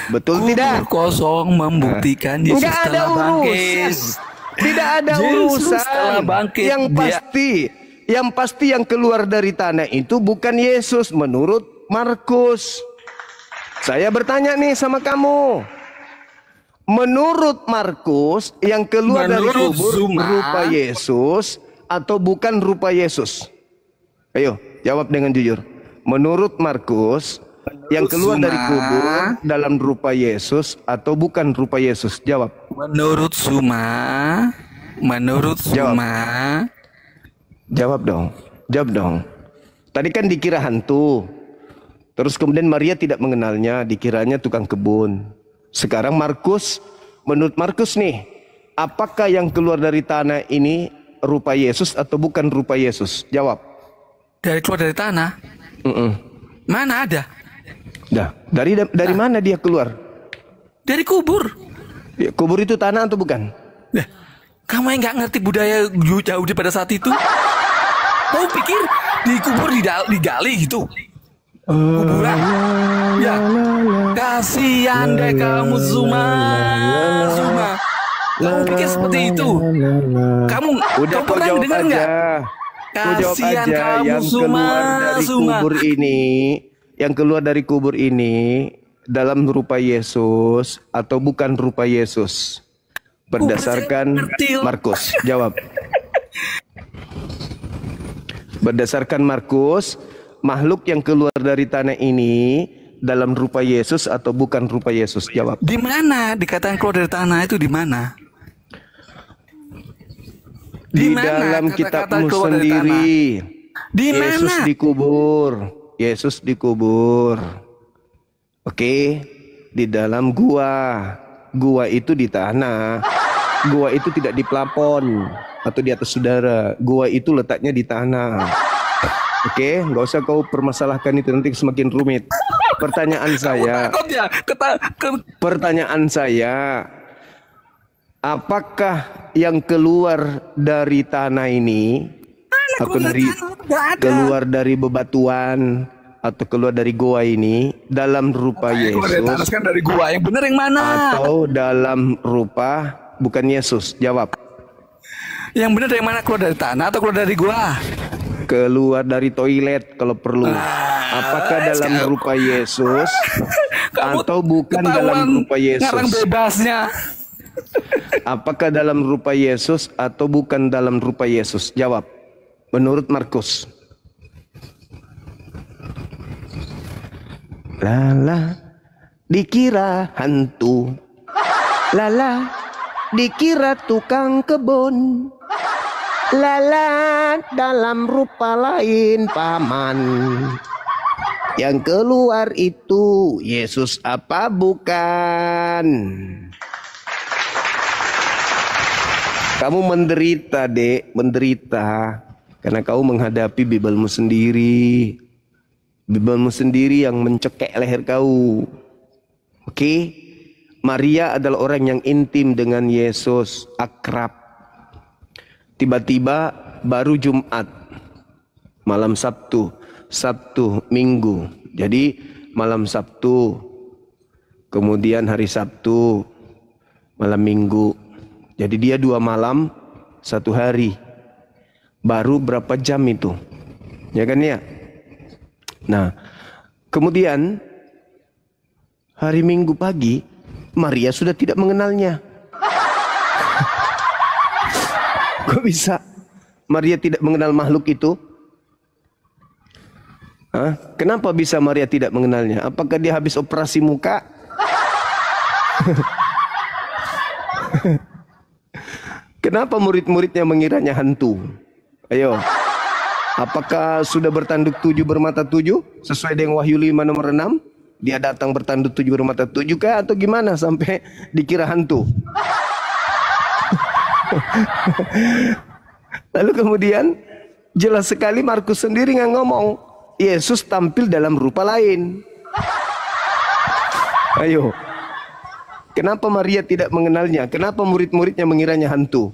betul Kubur tidak? kosong membuktikan Yesus Enggak ada telah bangkit. urusan. Tidak ada Yesus urusan. telah bangkit. Yang pasti yang keluar dari tanah itu bukan Yesus menurut Markus. Saya bertanya nih sama kamu. Menurut Markus yang keluar dari Menurut kubur Zuma. rupa Yesus atau bukan rupa Yesus? Ayo, jawab dengan jujur. Menurut Markus yang keluar Zuma. dari kubur dalam rupa Yesus atau bukan rupa Yesus? Jawab. Menurut Zuma, Jawab dong. Jawab dong. Tadi kan dikira hantu. Terus kemudian Maria tidak mengenalnya, dikiranya tukang kebun. Sekarang Markus, menurut Markus nih, apakah yang keluar dari tanah ini rupa Yesus atau bukan rupa Yesus? Jawab. dari keluar dari tanah. Mana ada? Dah, dari mana dia keluar? Dari kubur. Ya, kubur itu tanah atau bukan? Nah, kamu yang nggak ngerti budaya Yahudi pada saat itu? Kamu pikir dikubur digali gitu? Kuburan? Ya, kasihan deh kamu Zuma. Kamu pikir seperti itu? Kamu Udah kau pernah jawab dengar aja. nggak? Kau jawab Kasihan aja kamu yang keluar dari kubur ini, yang keluar dari kubur ini dalam rupa Yesus atau bukan rupa Yesus? Berdasarkan Markus, jawab. Berdasarkan Markus, makhluk yang keluar dari tanah ini dalam rupa Yesus atau bukan rupa Yesus? Jawab. Di mana dikatakan keluar dari tanah itu di mana? Di mana dalam kata-kata kitabmu keluar dari sendiri. Di Yesus mana? dikubur. Yesus dikubur. Oke, di dalam gua. Gua itu di tanah. Gua itu tidak di plafon atau di atas udara. Gua itu letaknya di tanah. Oke, nggak usah kau permasalahkan itu, nanti semakin rumit. Pertanyaan saya. Takut ya? Pertanyaan saya, apakah yang keluar dari tanah ini atau dari keluar dari bebatuan atau keluar dari goa ini dalam rupa Yesus Kan dari gua yang benar yang mana? atau dalam rupa bukan Yesus? Jawab. Yang benar yang mana, keluar dari tanah atau keluar dari gua? Keluar dari toilet kalau perlu. Apakah dalam rupa Yesus atau bukan dalam rupa Ngarang Yesus? bebasnya. Apakah dalam rupa Yesus atau bukan dalam rupa Yesus? Jawab. Menurut Markus. Lala, dikira hantu. Lala, dikira tukang kebun. Lala, dalam rupa lain paman. Yang keluar itu Yesus apa bukan? Kamu menderita, Dek, menderita karena kau menghadapi Bibelmu sendiri. Bibelmu sendiri yang mencekek leher kau. Oke? Maria adalah orang yang intim dengan Yesus, akrab. Tiba-tiba baru Jumat, malam Sabtu, Sabtu, Minggu. Jadi malam Sabtu, kemudian hari Sabtu, malam Minggu. Jadi dia 2 malam, 1 hari. Baru berapa jam itu? Ya kan ya? Nah, kemudian hari Minggu pagi, Maria sudah tidak mengenalnya. Kok bisa Maria tidak mengenal makhluk itu? Hah? Kenapa bisa Maria tidak mengenalnya? Apakah dia habis operasi muka? Kenapa murid-muridnya mengiranya hantu? Ayo. Apakah sudah bertanduk 7 bermata 7 sesuai dengan Wahyu 5 nomor 6? Dia datang bertanduk 7 bermata 7 kah atau gimana sampai dikira hantu? Lalu kemudian jelas sekali Markus sendiri nggak ngomong. Yesus tampil dalam rupa lain. Ayo. Kenapa Maria tidak mengenalnya? Kenapa murid-muridnya mengiranya hantu?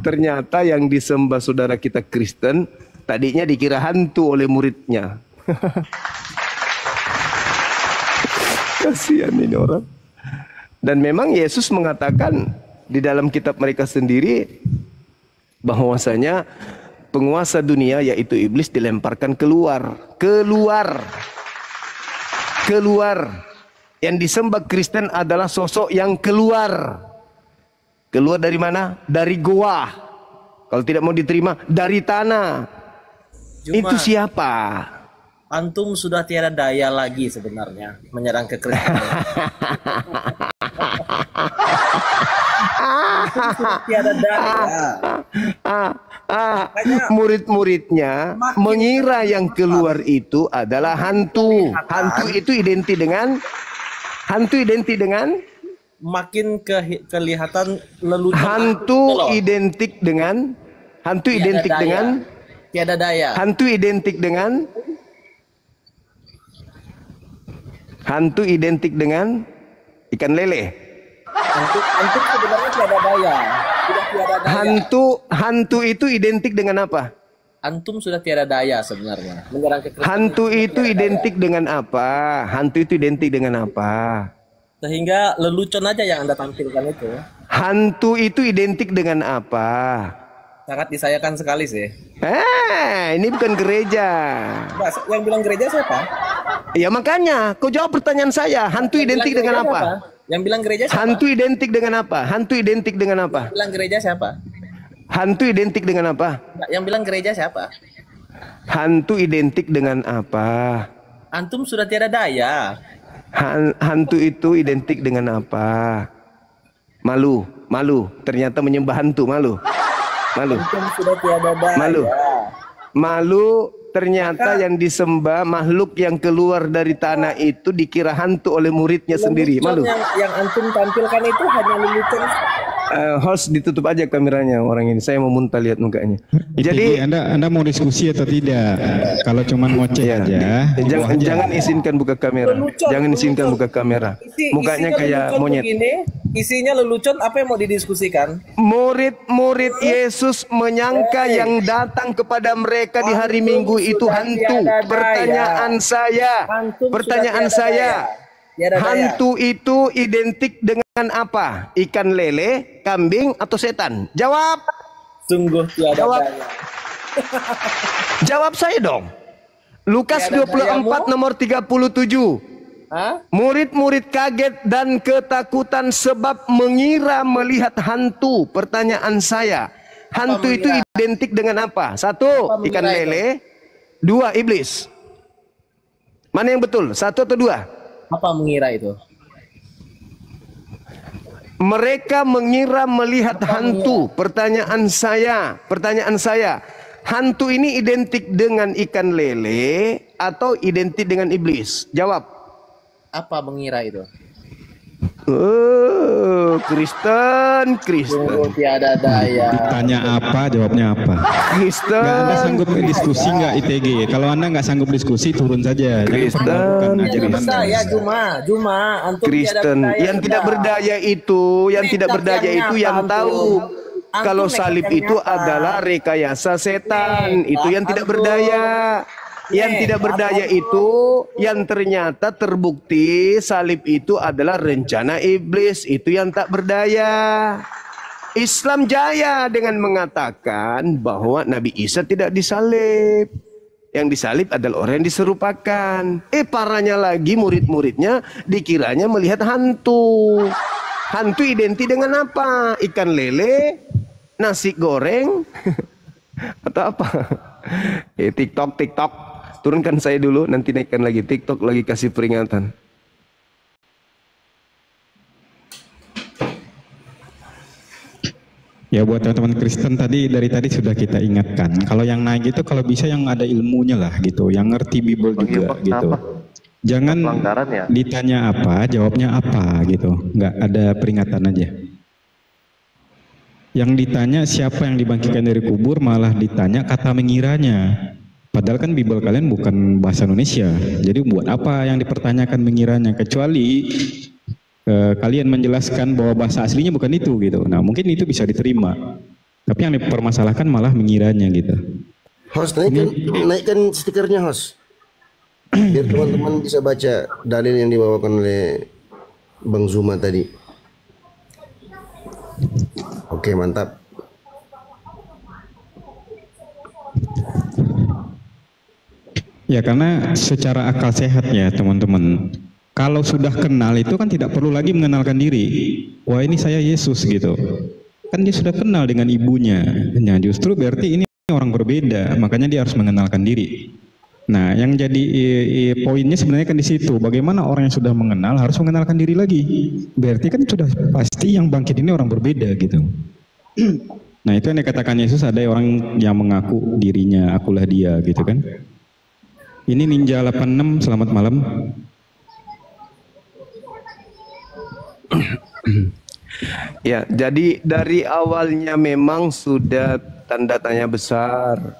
Ternyata yang disembah saudara kita Kristen tadinya dikira hantu oleh muridnya. Kasihan ini orang. Dan memang Yesus mengatakan di dalam kitab mereka sendiri bahwasanya penguasa dunia yaitu iblis dilemparkan keluar. Yang disembah Kristen adalah sosok yang keluar. Keluar dari mana? Dari goa. Kalau tidak mau diterima, dari tanah. Itu siapa? Antum sudah tiada daya lagi sebenarnya menyerang kekristenan. Tiada daya. Murid-muridnya mengira yang keluar itu adalah hantu. Hantu itu identik dengan Makin kelihatan lelucon. Hantu identik dengan tiada daya. Hantu identik dengan ikan lele. Hantu sebenarnya tiada daya. Sudah tiada daya. Hantu itu identik dengan apa? Antum sudah tiada daya sebenarnya menyerang kekristenan. Hantu itu identik dengan apa? Hantu itu identik dengan apa? Sehingga lelucon aja yang Anda tampilkan itu. Hantu itu identik dengan apa? Sangat disayangkan sekali sih. Ini bukan gereja. Yang bilang gereja siapa? Ya makanya, kau jawab pertanyaan saya. Hantu identik dengan apa? Yang bilang gereja siapa? Hantu identik dengan apa? Hantu identik dengan apa? Yang bilang gereja siapa? Hantu identik dengan apa? Yang bilang gereja siapa? Hantu identik dengan apa? Antum sudah tiada daya. Hantu itu identik dengan apa? Malu, malu. Ternyata menyembah hantu, malu. Malu. Antum sudah tiada daya. Malu. Malu. Ternyata yang disembah makhluk yang keluar dari tanah itu dikira hantu oleh muridnya sendiri. Malu. Yang antum tampilkan itu hanya lelucon. Host ditutup aja kameranya orang ini. Saya mau muntah lihat mukanya. Jadi Anda mau diskusi atau tidak? Kalau cuma ngoceh ya, aja. jangan izinkan buka kamera. Lelucon, Jangan izinkan lelucon. buka kamera. Mukanya Isinya kayak lelucon monyet. begini, isinya lelucon, apa yang mau didiskusikan? Murid-murid Yesus menyangka yang datang kepada mereka di hari Minggu itu hantu. Pertanyaan saya, hantu itu identik dengan apa? Ikan lele, kambing, atau setan? Jawab. Sungguh tiada Jawab. daya. Jawab saya dong. Lukas Tiada 24 nomor 37. Hah? Murid-murid kaget dan ketakutan sebab mengira melihat hantu. Pertanyaan saya, hantu itu identik dengan apa? Satu, ikan lele. Dua, iblis. Mana yang betul? Satu atau dua? Apa mengira itu? Mereka mengira melihat hantu. Pertanyaan saya, hantu ini identik dengan ikan lele atau identik dengan iblis? Jawab. Apa mengira itu? Kristen. Sungguh tiada daya. Ditanya apa, jawabnya apa. Kristen. Nggak, Anda sanggup diskusi nggak ITG? Kalau Anda nggak sanggup diskusi, turun saja. Kristen. Ya Juma, antum Kristen. Yang tidak berdaya itu, yang tahu. Kalau salib itu adalah rekayasa setan. Itu yang tidak berdaya. Yang tidak berdaya itu yang ternyata terbukti salib itu adalah rencana iblis. Itu yang tak berdaya. Islam jaya dengan mengatakan bahwa Nabi Isa tidak disalib. Yang disalib adalah orang yang diserupakan. Parahnya lagi murid-muridnya dikiranya melihat hantu. Hantu identik dengan apa? Ikan lele, nasi goreng, atau apa? TikTok. Turunkan saya dulu, nanti naikkan lagi. TikTok lagi kasih peringatan. Ya buat teman-teman Kristen dari tadi sudah kita ingatkan. Kalau yang naik itu kalau bisa yang ada ilmunya lah gitu, yang ngerti Bible juga gitu. Jangan ditanya apa, jawabnya apa gitu. Nggak ada peringatan aja. Yang ditanya siapa yang dibangkitkan dari kubur, malah ditanya kata mengiranya. Padahal kan Bible kalian bukan bahasa Indonesia. Jadi buat apa yang dipertanyakan mengiranya? Kecuali kalian menjelaskan bahwa bahasa aslinya bukan itu gitu. Nah mungkin itu bisa diterima. Tapi yang dipermasalahkan malah mengiranya gitu. Host, naikkan stikernya host. Biar teman-teman bisa baca dalil yang dibawakan oleh Bang Zuma tadi. Oke, mantap. Ya karena secara akal sehat ya teman-teman. Kalau sudah kenal itu kan tidak perlu lagi mengenalkan diri. Wah ini saya Yesus gitu. Kan dia sudah kenal dengan ibunya. Nah justru berarti ini orang berbeda. Makanya dia harus mengenalkan diri. Nah yang jadi poinnya sebenarnya kan di situ. Bagaimana orang yang sudah mengenal harus mengenalkan diri lagi. Berarti kan sudah pasti yang bangkit ini orang berbeda gitu. Nah itu yang dikatakan Yesus, ada orang yang mengaku dirinya akulah dia gitu kan. Ini Ninja 86, selamat malam. Ya, jadi dari awalnya memang sudah tanda tanya besar.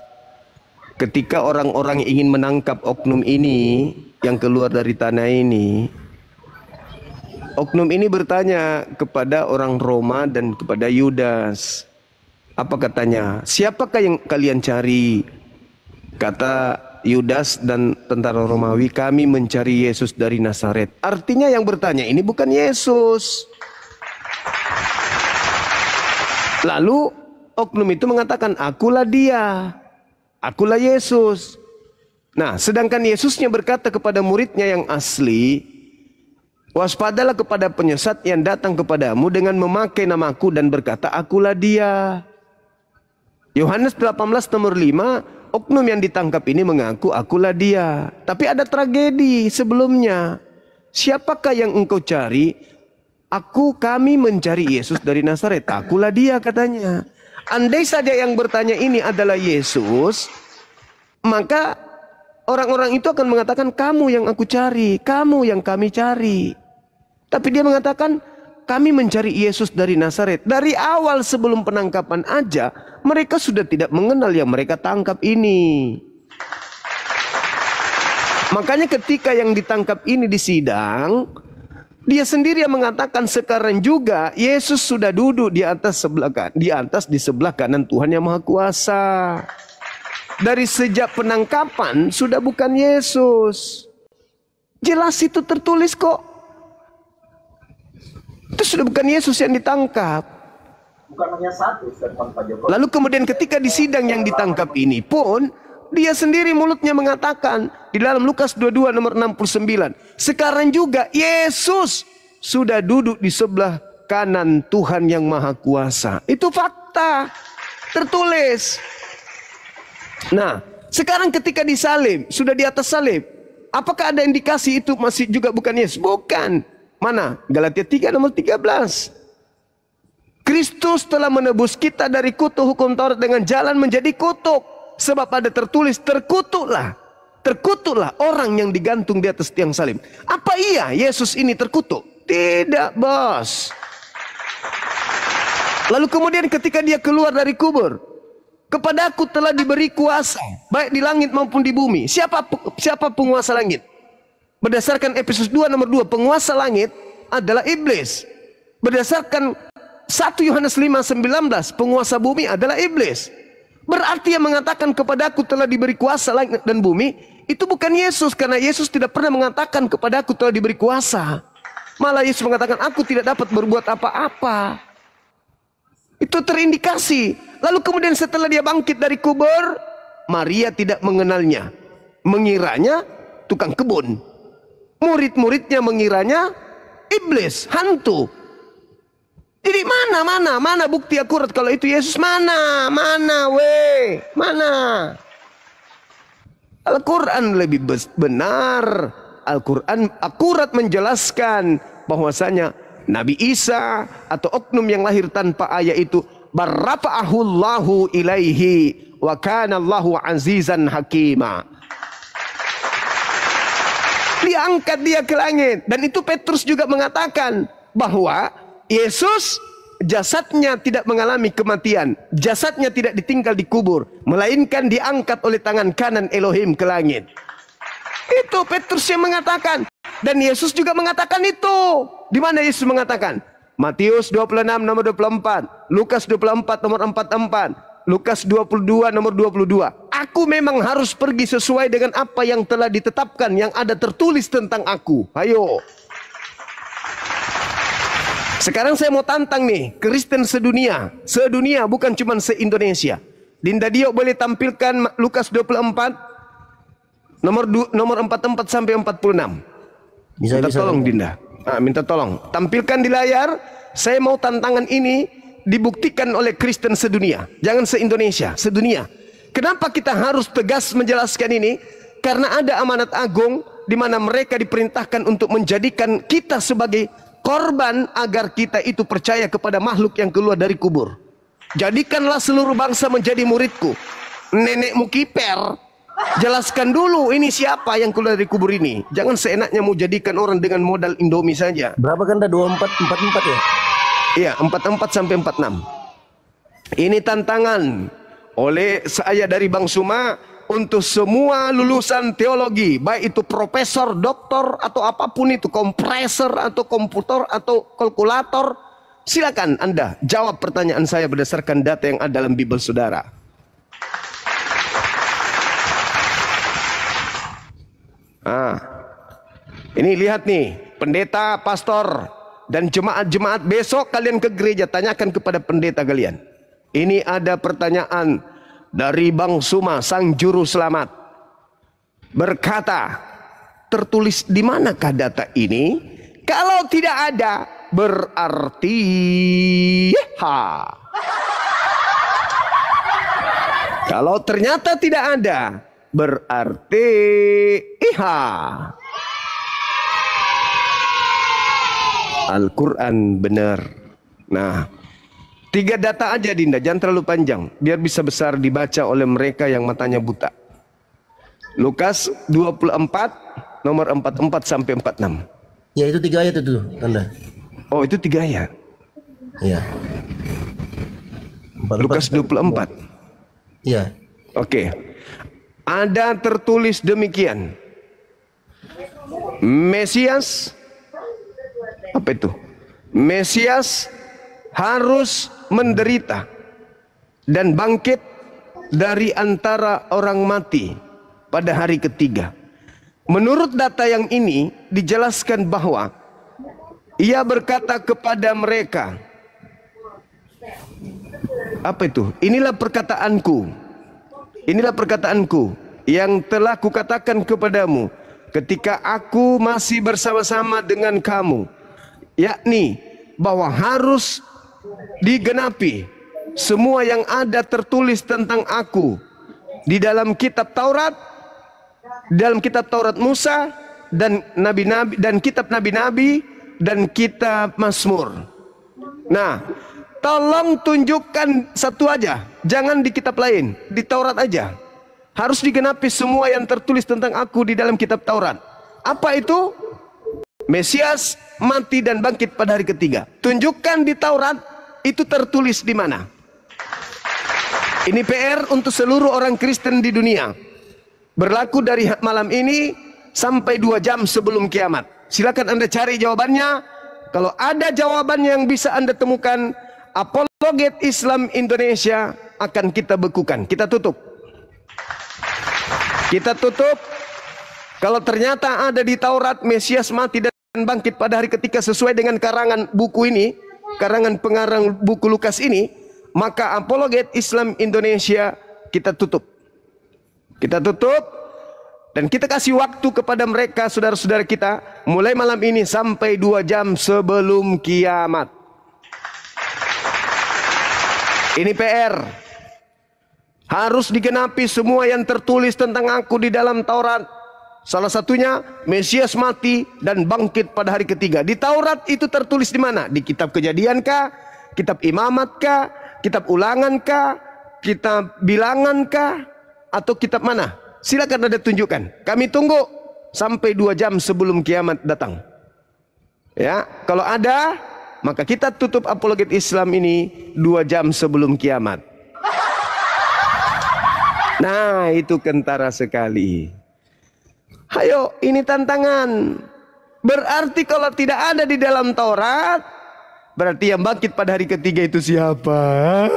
Ketika orang-orang ingin menangkap oknum ini yang keluar dari tanah ini, oknum ini bertanya kepada orang Roma dan kepada Yudas. Apa katanya? Siapakah yang kalian cari? Kata Yudas dan tentara Romawi, kami mencari Yesus dari Nazaret. Artinya yang bertanya ini bukan Yesus. Lalu oknum itu mengatakan, akulah dia, akulah Yesus. Nah, sedangkan Yesusnya berkata kepada muridnya yang asli, waspadalah kepada penyesat yang datang kepadamu dengan memakai namaku dan berkata, akulah dia. Yohanes 18 nomor 5, oknum yang ditangkap ini mengaku, akulah dia. Tapi ada tragedi sebelumnya. Siapakah yang engkau cari? Kami mencari Yesus dari Nazaret. Akulah dia, katanya. Andai saja yang bertanya ini adalah Yesus, maka orang-orang itu akan mengatakan, kamu yang aku cari, kamu yang kami cari. Tapi dia mengatakan, kami mencari Yesus dari Nazaret. Dari awal sebelum penangkapan aja, mereka sudah tidak mengenal yang mereka tangkap ini. Makanya ketika yang ditangkap ini di sidang, dia sendiri yang mengatakan sekarang juga Yesus sudah duduk di sebelah kanan Tuhan yang Maha Kuasa. Dari sejak penangkapan sudah bukan Yesus. Jelas itu tertulis kok. Itu sudah bukan Yesus yang ditangkap. Bukan hanya satu, Pak Jokowi. Lalu kemudian ketika di sidang yang ditangkap ini pun, dia sendiri mulutnya mengatakan di dalam Lukas 22 nomor 69, sekarang juga Yesus sudah duduk di sebelah kanan Tuhan yang Maha Kuasa. Itu fakta, tertulis. Nah, sekarang ketika disalib, sudah di atas salib, apakah ada indikasi itu masih juga bukan Yesus? Bukan. Mana? Galatia 3 nomor 13. Kristus telah menebus kita dari kutuk hukum Taurat dengan jalan menjadi kutuk. Sebab ada tertulis, terkutuklah orang yang digantung di atas tiang salib. Apa iya Yesus ini terkutuk? Tidak, bos. Lalu kemudian ketika dia keluar dari kubur, kepadaku telah diberi kuasa, baik di langit maupun di bumi. Siapa penguasa langit? Berdasarkan Efesus 2 nomor 2, penguasa langit adalah iblis. Berdasarkan 1 Yohanes 5:19, penguasa bumi adalah iblis. Berarti yang mengatakan kepadaku telah diberi kuasa langit dan bumi, itu bukan Yesus. Karena Yesus tidak pernah mengatakan kepadaku telah diberi kuasa. Malah Yesus mengatakan, aku tidak dapat berbuat apa-apa. Itu terindikasi. Lalu kemudian setelah dia bangkit dari kubur, Maria tidak mengenalnya. Mengiranya tukang kebun. Murid-muridnya mengiranya iblis, hantu. Jadi mana bukti akurat kalau itu Yesus? Mana? Al-Quran lebih benar. Al-Quran akurat menjelaskan bahwasanya Nabi Isa atau oknum yang lahir tanpa ayah itu barrafa'ahullahu ilaihi wa kana Allahu azizan hakima. Diangkat dia ke langit. Dan itu Petrus juga mengatakan bahwa Yesus jasadnya tidak mengalami kematian. Jasadnya tidak ditinggal di kubur. Melainkan diangkat oleh tangan kanan Elohim ke langit. Itu Petrus yang mengatakan. Dan Yesus juga mengatakan itu. Di mana Yesus mengatakan? Matius 26 nomor 24. Lukas 24 nomor 44. Lukas 22 nomor 22. Aku memang harus pergi sesuai dengan apa yang telah ditetapkan. Yang ada tertulis tentang aku. Ayo. Sekarang saya mau tantang nih, Kristen sedunia. Sedunia, bukan cuma se-Indonesia. Dinda Dio boleh tampilkan Lukas 24, nomor 44 sampai 46. Minta tolong Dinda. Minta tolong. Tampilkan di layar, saya mau tantangan ini dibuktikan oleh Kristen sedunia. Jangan se-Indonesia, sedunia. Kenapa kita harus tegas menjelaskan ini? Karena ada amanat agung di mana mereka diperintahkan untuk menjadikan kita sebagai korban agar kita itu percaya kepada makhluk yang keluar dari kubur. Jadikanlah seluruh bangsa menjadi muridku. Nenekmu kiper, jelaskan dulu ini siapa yang keluar dari kubur ini. Jangan seenaknya mau jadikan orang dengan modal Indomie saja. Berapa kan dah 24, 44 ya? Iya, 44 sampai 46. Ini tantangan oleh saya dari Bang Suma untuk semua lulusan teologi, baik itu profesor, doktor, atau apapun itu, kompresor, atau komputer, atau kalkulator. Silakan Anda jawab pertanyaan saya berdasarkan data yang ada dalam Bible saudara. Ini lihat nih, pendeta, pastor, dan jemaat-jemaat besok kalian ke gereja, tanyakan kepada pendeta kalian. Ini ada pertanyaan dari Bang Suma, sang juru selamat. berkata, tertulis di manakah data ini? Kalau tidak ada, berarti kalau ternyata tidak ada, berarti Al-Quran benar. Nah, 3 data aja Dinda, jangan terlalu panjang, biar bisa besar dibaca oleh mereka yang matanya buta. Lukas 24, nomor 44 sampai 46. Ya itu 3 ayat itu Anda. Oh itu 3 ayat. Iya. Lukas 24. Iya. Oke. Ada tertulis demikian. Mesias, apa itu? Mesias harus menderita dan bangkit dari antara orang mati pada hari ketiga. Menurut data yang ini dijelaskan bahwa ia berkata kepada mereka, apa itu? Inilah perkataanku yang telah kukatakan kepadamu ketika aku masih bersama-sama dengan kamu, yakni bahwa harus digenapi semua yang ada tertulis tentang aku di dalam kitab Taurat, Musa dan nabi-nabi dan kitab nabi-nabi dan kitab Mazmur. Nah, tolong tunjukkan satu aja, jangan di kitab lain, di Taurat aja. Harus digenapi semua yang tertulis tentang aku di dalam kitab Taurat. Apa itu? Mesias mati dan bangkit pada hari ketiga. Tunjukkan di Taurat itu tertulis di mana. Ini PR untuk seluruh orang Kristen di dunia. Berlaku dari malam ini sampai 2 jam sebelum kiamat. Silakan Anda cari jawabannya. Kalau ada jawaban yang bisa Anda temukan, Apologet Islam Indonesia akan kita bekukan. Kita tutup. Kalau ternyata ada di Taurat Mesias mati dan bangkit pada hari ketiga sesuai dengan karangan buku ini, karangan pengarang buku Lukas ini, maka Apologet Islam Indonesia kita tutup. Dan kita kasih waktu kepada mereka, saudara-saudara kita, mulai malam ini sampai 2 jam sebelum kiamat. Ini PR. Harus digenapi semua yang tertulis tentang aku di dalam Taurat. Salah satunya Mesias mati dan bangkit pada hari ketiga. Di Taurat itu tertulis di mana? Di kitab Kejadian kah? Kitab Imamat kah? Kitab Ulangan kah? Kitab Bilangan kah? Atau kitab mana? Silakan Anda tunjukkan. Kami tunggu sampai 2 jam sebelum kiamat datang. Ya, kalau ada, maka kita tutup Apologet Islam ini 2 jam sebelum kiamat. Nah, itu kentara sekali. Ayo, ini tantangan. Berarti kalau tidak ada di dalam Taurat, berarti yang bangkit pada hari ketiga itu siapa?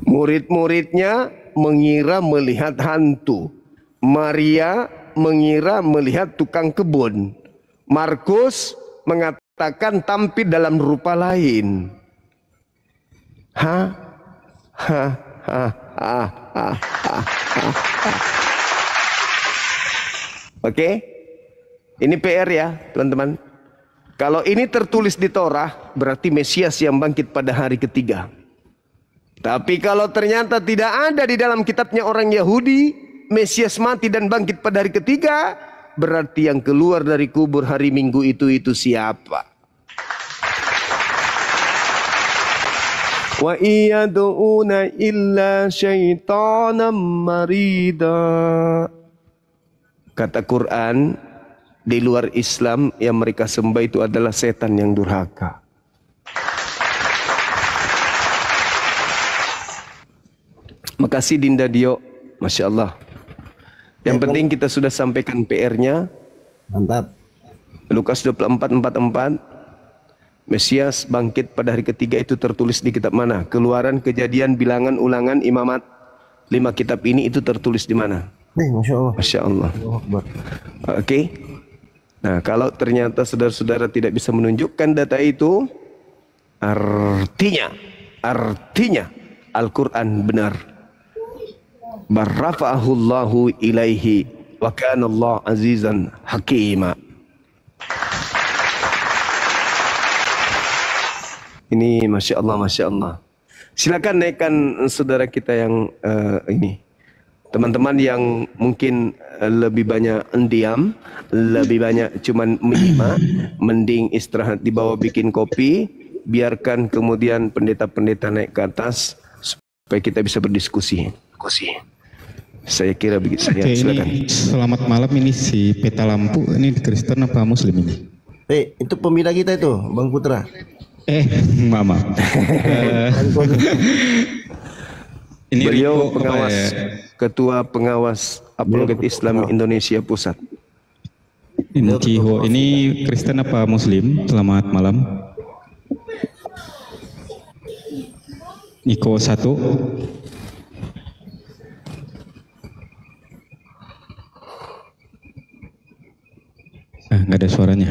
Murid-muridnya mengira melihat hantu. Maria mengira melihat tukang kebun. Markus mengatakan tampil dalam rupa lain. Oke? Ini PR ya, teman-teman. Kalau ini tertulis di Torah, berarti Mesias yang bangkit pada hari ketiga. Tapi kalau ternyata tidak ada di dalam kitabnya orang Yahudi, Mesias mati dan bangkit pada hari ketiga, berarti yang keluar dari kubur hari Minggu itu siapa? Wa iyad'una illa syaitanan marida. Kata Quran, di luar Islam yang mereka sembah itu adalah setan yang durhaka. Makasih Dinda Dio, Masya Allah. Yang penting kita sudah sampaikan PR-nya. Mantap. Lukas 24:44. Mesias bangkit pada hari ketiga itu tertulis di kitab mana? Keluaran, Kejadian, Bilangan, Ulangan, Imamat. 5 kitab ini itu tertulis di mana? Masya Allah. Masya Allah. Oke. Nah, kalau ternyata saudara-saudara tidak bisa menunjukkan data itu, artinya Al-Quran benar. Barrafa'ahullahu ilaihi wa kana Allah azizan hakima. Ini Masya Allah, Masya Allah. Silakan naikkan saudara kita yang ini. Teman-teman yang mungkin lebih banyak diam, lebih banyak cuman menyimak, mending istirahat di bawah bikin kopi, biarkan kemudian pendeta-pendeta naik ke atas supaya kita bisa berdiskusi. Saya kira begitu saja. Oke, Silakan. ini selamat malam, ini si Peta Lampu, ini Kristen apa Muslim ini? Itu pembina kita itu, Bang Putra. Mama. Ini Beliau Riko, pengawas, ketua pengawas Apologet Islam Indonesia Pusat. Ini Ciho, ini Kristen apa Muslim? Selamat malam. Niko 1. Nggak ada suaranya.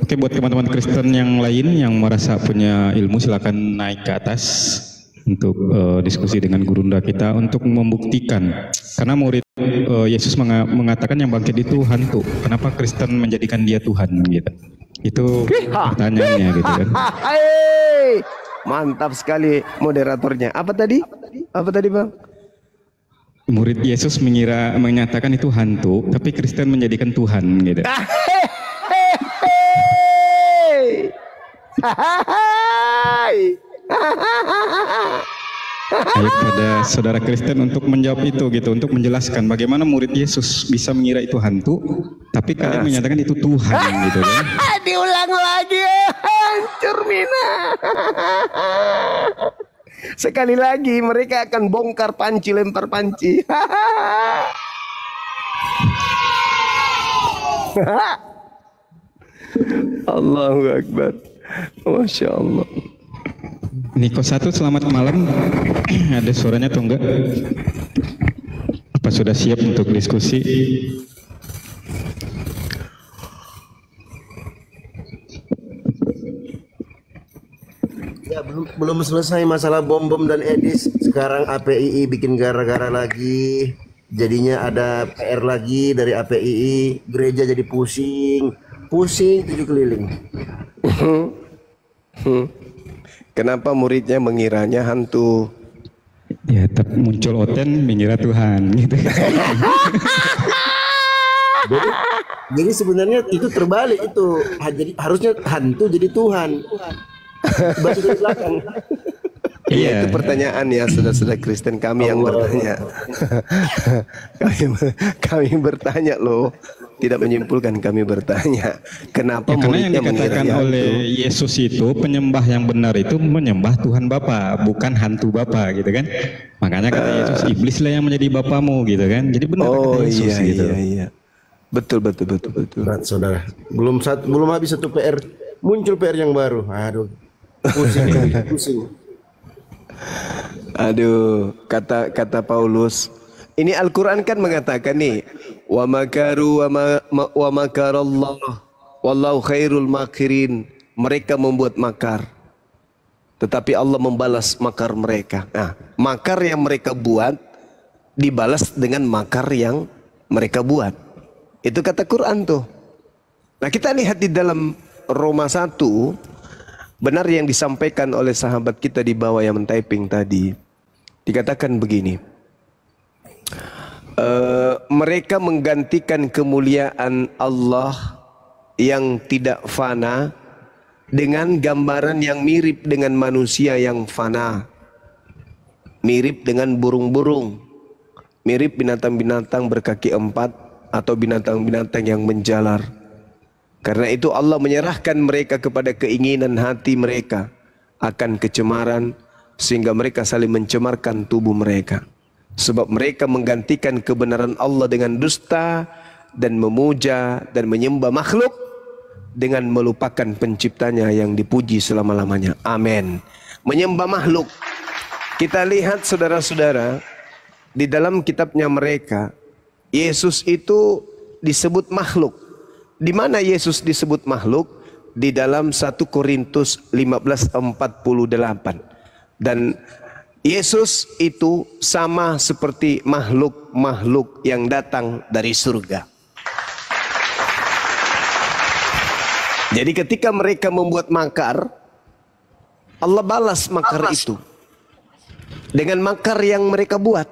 Oke, buat teman-teman Kristen yang lain yang merasa punya ilmu, silakan naik ke atas untuk diskusi dengan gurunda kita untuk membuktikan. Karena murid Yesus mengatakan yang bangkit itu hantu. Kenapa Kristen menjadikan dia Tuhan gitu? Itu pertanyaannya gitu kan. Mantap sekali moderatornya. Apa tadi? Bang? Murid Yesus menyatakan itu hantu, tapi Kristen menjadikan Tuhan gitu. Ayo pada saudara Kristen untuk menjawab itu gitu, untuk menjelaskan bagaimana murid Yesus bisa mengira itu hantu, tapi kalian menyatakan itu Tuhan gitu kan. Diulang lagi, hancur Mina. Sekali lagi mereka akan bongkar panci, lempar panci. Allahu Akbar. Masya Allah. Niko 1, selamat malam. Ada suaranya atau enggak? Apa sudah siap untuk diskusi? Ya, belum selesai masalah bom dan Edis. Sekarang APII bikin gara-gara lagi. Jadinya ada PR lagi dari APII. Gereja jadi pusing 7 keliling. Kenapa muridnya mengiranya hantu? Ya, tapi muncul Oten mengira Tuhan gitu. Jadi sebenarnya itu terbalik itu. Jadi harusnya hantu jadi Tuhan. Baca dari belakang. Iya, itu pertanyaan ya saudara-saudara Kristen kami yang bertanya. kami bertanya loh, tidak menyimpulkan, kami bertanya. Kenapa Karena yang muridnya dikatakan mengiranya oleh hantu? Yesus itu penyembah yang benar itu menyembah Tuhan Bapa, bukan hantu Bapa gitu kan. Makanya kata Yesus, iblislah yang menjadi bapamu gitu kan. Jadi benar kata Yesus gitu. Iya. Betul. Nah, saudara, belum habis satu PR, muncul PR yang baru. Aduh. Pusing. Aduh, kata Paulus. Ini Al-Quran kan mengatakan nih, wa makaru wa makarallah wallahu khairul makirin. Mereka membuat makar, tetapi Allah membalas makar mereka. Nah, makar yang mereka buat dibalas dengan makar yang mereka buat. Itu kata Quran tuh. Nah, kita lihat di dalam Roma 1, benar yang disampaikan oleh sahabat kita di bawah yang men-typing tadi. Dikatakan begini. Mereka menggantikan kemuliaan Allah yang tidak fana dengan gambaran yang mirip dengan manusia yang fana. Mirip dengan burung-burung. Mirip binatang-binatang berkaki 4 atau binatang-binatang yang menjalar. Karena itu Allah menyerahkan mereka kepada keinginan hati mereka akan kecemaran, sehingga mereka saling mencemarkan tubuh mereka. Sebab mereka menggantikan kebenaran Allah dengan dusta dan memuja dan menyembah makhluk dengan melupakan penciptanya yang dipuji selama-lamanya. Amin. Menyembah makhluk. Kita lihat saudara-saudara, di dalam kitabnya mereka, Yesus itu disebut makhluk. Di mana Yesus disebut makhluk? Di dalam 1 Korintus 15:48. Dan Yesus itu sama seperti makhluk-makhluk yang datang dari surga. Jadi ketika mereka membuat makar, Allah balas makar itu dengan makar yang mereka buat.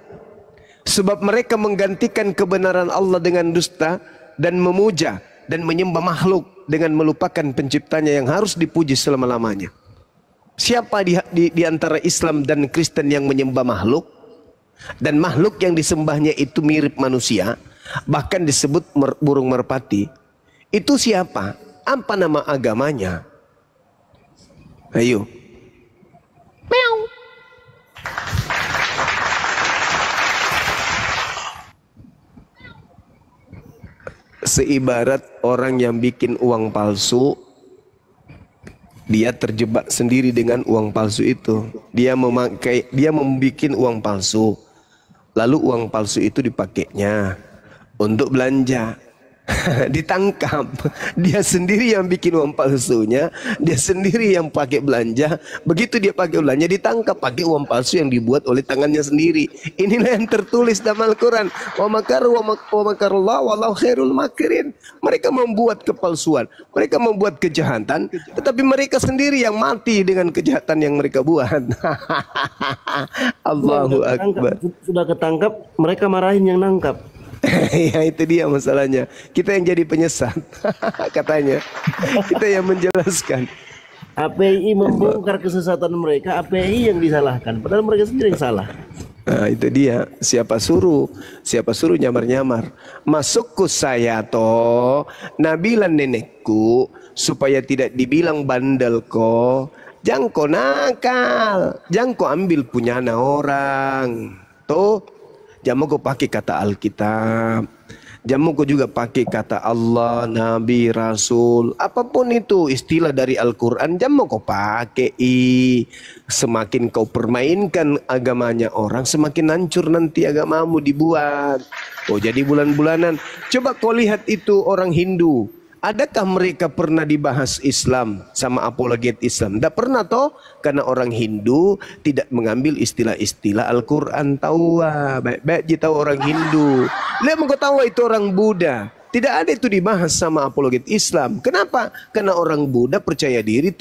Sebab mereka menggantikan kebenaran Allah dengan dusta dan memuja dan menyembah makhluk dengan melupakan penciptanya yang harus dipuji selama-lamanya. Siapa di antara Islam dan Kristen yang menyembah makhluk? Dan makhluk yang disembahnya itu mirip manusia, bahkan disebut burung merpati. Itu siapa? Apa nama agamanya? Ayo. Meow. Seibarat orang yang bikin uang palsu, dia terjebak sendiri dengan uang palsu itu. Dia membuat uang palsu, lalu uang palsu itu dipakainya untuk belanja. Ditangkap, dia sendiri yang bikin uang palsunya, dia sendiri yang pakai belanja. Begitu dia pakai belanja, ditangkap pakai uang palsu yang dibuat oleh tangannya sendiri. Inilah yang tertulis dalam Al-Quran. Wa makaru wa makarullah wallahu khairul makirin. Mereka membuat kepalsuan, mereka membuat kejahatan, tetapi mereka sendiri yang mati dengan kejahatan yang mereka buat. Allahu Akbar. Sudah ketangkap, mereka marahin yang nangkap. Ya itu dia masalahnya. Kita yang jadi penyesat katanya. Kita yang menjelaskan. API membongkar kesesatan mereka, API yang disalahkan, padahal mereka sendiri yang salah. Nah itu dia. Siapa suruh nyamar-nyamar. Masukku saya toh nabilan nenekku supaya tidak dibilang bandel ko. Jangan kau nakal, jangan kau ambil punya orang. Tuh jamu kau pakai kata Alkitab, jamu kau juga pakai kata Allah, Nabi, Rasul, apapun itu istilah dari Al-Quran, jamu kau pakai. Semakin kau permainkan agamanya orang, semakin hancur nanti agamamu dibuat. Oh jadi bulan-bulanan. Coba kau lihat itu orang Hindu. Adakah mereka pernah dibahas Islam sama apologet Islam? Tidak pernah toh, karena orang Hindu tidak mengambil istilah-istilah Al-Quran. Tahu baik-baik je tahu orang Hindu. Lihat kau tahu itu orang Buddha. Tidak ada itu dibahas sama apologet Islam. Kenapa? Karena orang Buddha percaya diri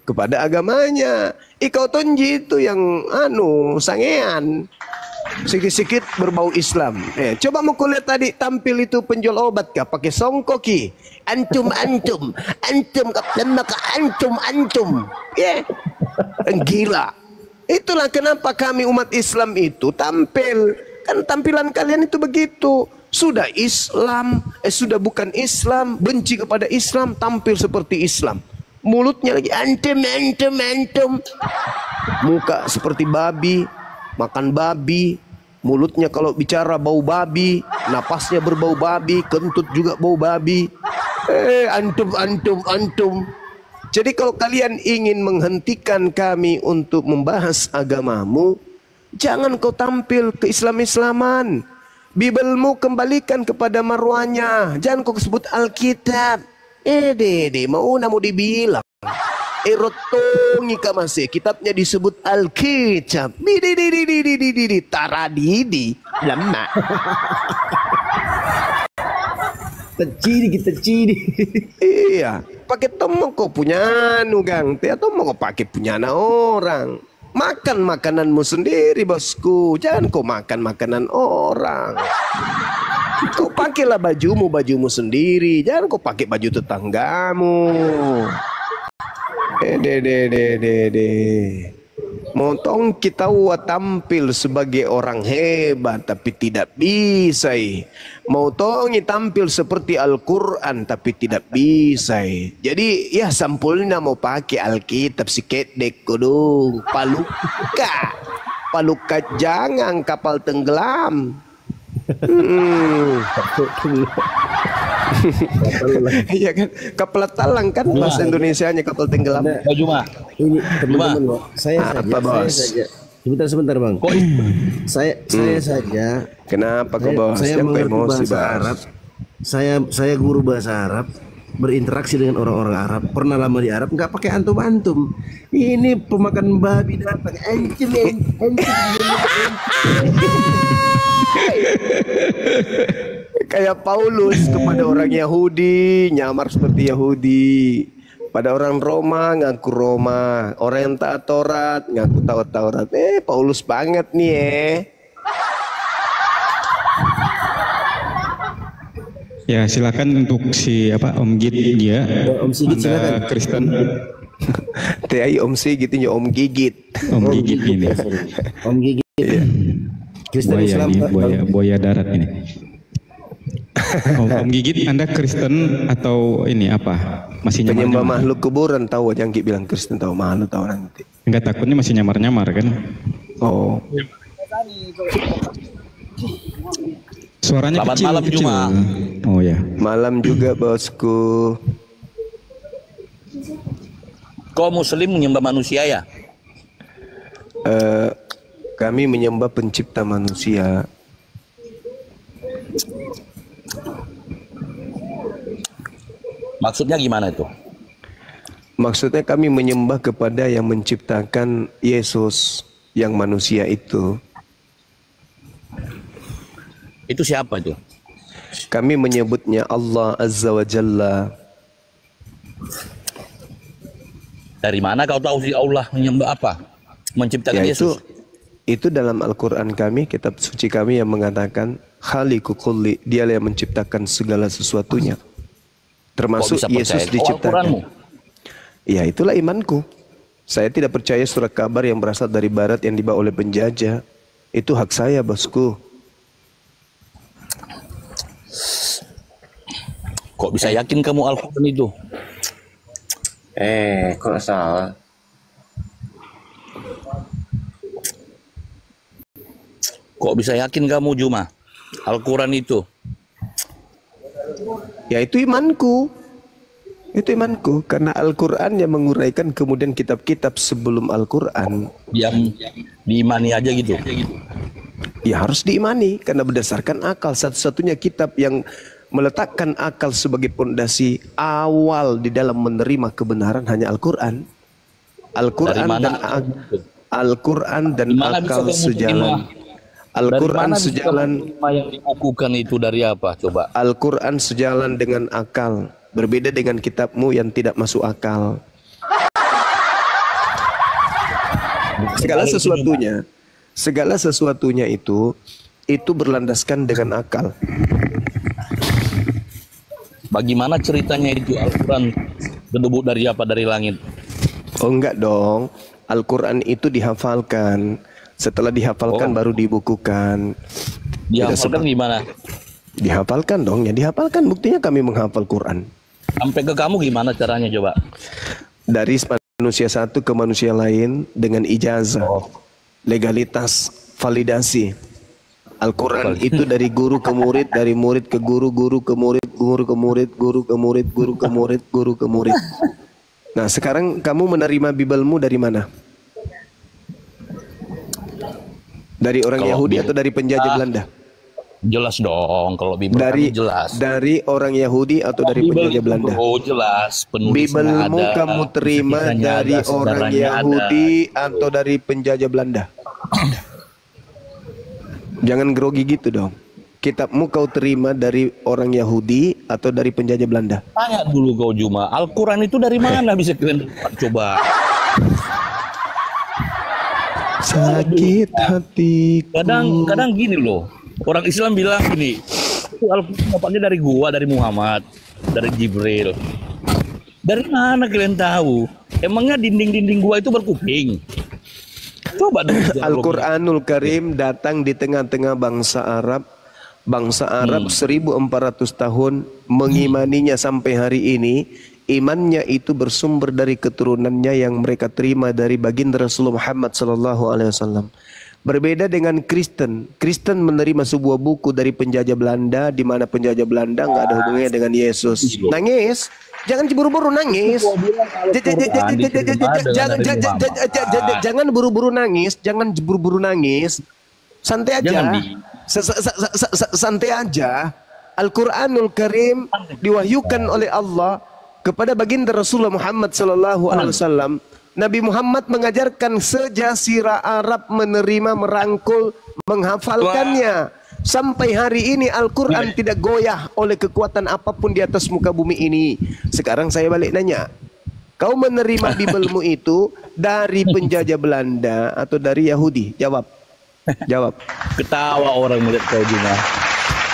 kepada agamanya. Ikau tonji itu yang sangean. Sikit-sikit berbau Islam. Coba mau lihat tadi tampil itu penjual obat kah? Pakai songkoki. Antum kapten maka antum. Gila. Itulah kenapa kami umat Islam itu tampil. Kan tampilan kalian itu begitu. Sudah Islam, sudah bukan Islam, benci kepada Islam, tampil seperti Islam. Mulutnya lagi antum. Muka seperti babi. Makan babi, mulutnya kalau bicara bau babi, napasnya berbau babi, kentut juga bau babi. Antum. Jadi kalau kalian ingin menghentikan kami untuk membahas agamamu, jangan kau tampil ke Islam-Islaman. Bibelmu kembalikan kepada marwahnya, jangan kau sebut Alkitab. Mau dibilang. Erotongi masih kitabnya disebut Alkitab. Taradidi lama. Terciri. Iya, pakai tomong kau punya nugang, atau mau kau pakai punya orang. Makan makananmu sendiri bosku, jangan kau makan makanan orang. Kau pakailah bajumu sendiri, jangan kau pakai baju tetanggamu. Motong kita tampil sebagai orang hebat tapi tidak bisa. Motong tampil seperti Al-Quran tapi tidak bisa. Jadi ya sampulnya mau pakai Alkitab sikit dek kodong. Paluka jangan kapal tenggelam. Iya kan, kapal talang kan bahasa Indonesianya, kapal tenggelam. Oh, Juma. Ini teman-teman Bang, Apa, Bos? saya saja. Sebentar Bang. Kok Saya saja. Kenapa kok Bos? Saya Yang mengerti emosi bahasa Arab. Saya guru bahasa Arab, berinteraksi dengan orang-orang Arab, pernah lama di Arab, nggak pakai antum-antum. Ini pemakan babi datang, encim. Kayak Paulus kepada orang Yahudi nyamar seperti Yahudi, pada orang Roma ngaku Roma, orang yang taat Taurat ngaku taat Taurat. Paulus banget nih. Ya silakan untuk si Om Git dia. Om Sigit silakan. Anda Kristen. TI Om Sigit ini Om Gigit. Om Gigit ini. Om Gigi. Kristen Buaya Islam. ini, buaya darat ini. Om Gigit, Anda Kristen atau ini apa? Masih Penyembah nyamar-nyamar? makhluk kuburan, tahu yang Git bilang Kristen, tahu malu tahu nanti. Enggak, takutnya masih nyamar-nyamar kan? Oh. Suaranya Selamat kecil, malam, kecil. Juma. Oh ya. Malam juga bosku. kau Muslim menyembah manusia ya? Kami menyembah pencipta manusia. Maksudnya gimana itu? Maksudnya kami menyembah kepada yang menciptakan Yesus yang manusia itu. Itu siapa itu? Kami menyebutnya Allah Azza wa Jalla. Dari mana kau tahu si Allah menyembah apa? Menciptakan Ya Yesus. itu dalam Al-Quran kami, kitab suci kami yang mengatakan Khaliqu kulli, dialah yang menciptakan segala sesuatunya. Termasuk Kok bisa Yesus percaya? diciptakan. Al-Quranmu? Ya itulah imanku. Saya tidak percaya surat kabar yang berasal dari barat yang dibawa oleh penjajah. Itu hak saya bosku. Kok bisa yakin kamu Al-Quran itu? Kok salah? Kok bisa yakin kamu Juma? Al-Quran itu? Ya itu imanku. Itu imanku. Karena Al-Quran yang menguraikan kemudian kitab-kitab sebelum Al-Quran. Yang diimani aja gitu? Ya harus diimani. Karena berdasarkan akal. Satu-satunya kitab yang meletakkan akal sebagai pondasi awal di dalam menerima kebenaran hanya Al-Quran. Al-Quran dan Al-Quran dan akal sejalan. Al-Quran sejalan. Yang dibukukan itu dari apa? Coba. Al-Quran sejalan dengan akal. Berbeda dengan kitabmu yang tidak masuk akal. Segala sesuatunya itu berlandaskan dengan akal. Bagaimana ceritanya itu Al-Quran berdebut dari apa? Dari langit? Oh enggak dong. Al-Quran itu dihafalkan. Setelah dihafalkan baru dibukukan. Dihafalkan gimana? Dihafalkan dong. Ya dihafalkan. Buktinya kami menghafal Quran. Sampai ke kamu gimana caranya coba? Dari manusia satu ke manusia lain dengan ijazah. Legalitas, validasi. Al-Quran itu dari guru ke murid, dari murid ke guru, guru ke murid, guru ke murid, guru ke murid, guru ke murid, guru ke murid. Nah sekarang kamu menerima Bibelmu dari mana? Dari orang Yahudi atau dari penjajah Belanda? Jelas dong, kalau Bible jelas. Dari orang Yahudi atau dari penjajah Belanda? Oh jelas, Bibelmu kamu terima dari orang Yahudi atau dari penjajah Belanda? Jangan grogi gitu dong. Kitabmu kau terima dari orang Yahudi atau dari penjajah Belanda? Tanya dulu kau Juma, Al-Quran itu dari mana bisa kalian coba? Sakit hati. Kadang gini loh, orang Islam bilang gini, itu Al-Quran dapatnya dari gua, dari Muhammad, dari Jibril. Dari mana kalian tahu? Emangnya dinding-dinding gua itu berkuping? Coba dong. Al-Quranul Karim datang di tengah-tengah bangsa Arab. Bangsa Arab 1400 tahun mengimaninya sampai hari ini. Imannya itu bersumber dari keturunannya yang mereka terima dari baginda Rasulullah Muhammad SAW. Berbeda dengan Kristen. Kristen menerima sebuah buku dari penjajah Belanda, di mana penjajah Belanda nggak ada hubungannya dengan Yesus. Nangis, jangan buru-buru nangis. Jangan buru-buru nangis, jangan buru-buru nangis. Santai aja, santai aja. Al-Quranul Karim diwahyukan oleh Allah kepada baginda Rasulullah Muhammad SAW. Nabi Muhammad mengajarkan sejazirah Arab menerima, merangkul, menghafalkannya. Sampai hari ini Al-Quran tidak goyah oleh kekuatan apapun di atas muka bumi ini. Sekarang saya balik nanya, kau menerima Bibelmu itu dari penjajah Belanda atau dari Yahudi? Jawab. Jawab. Ketawa orang melihat kau Juma.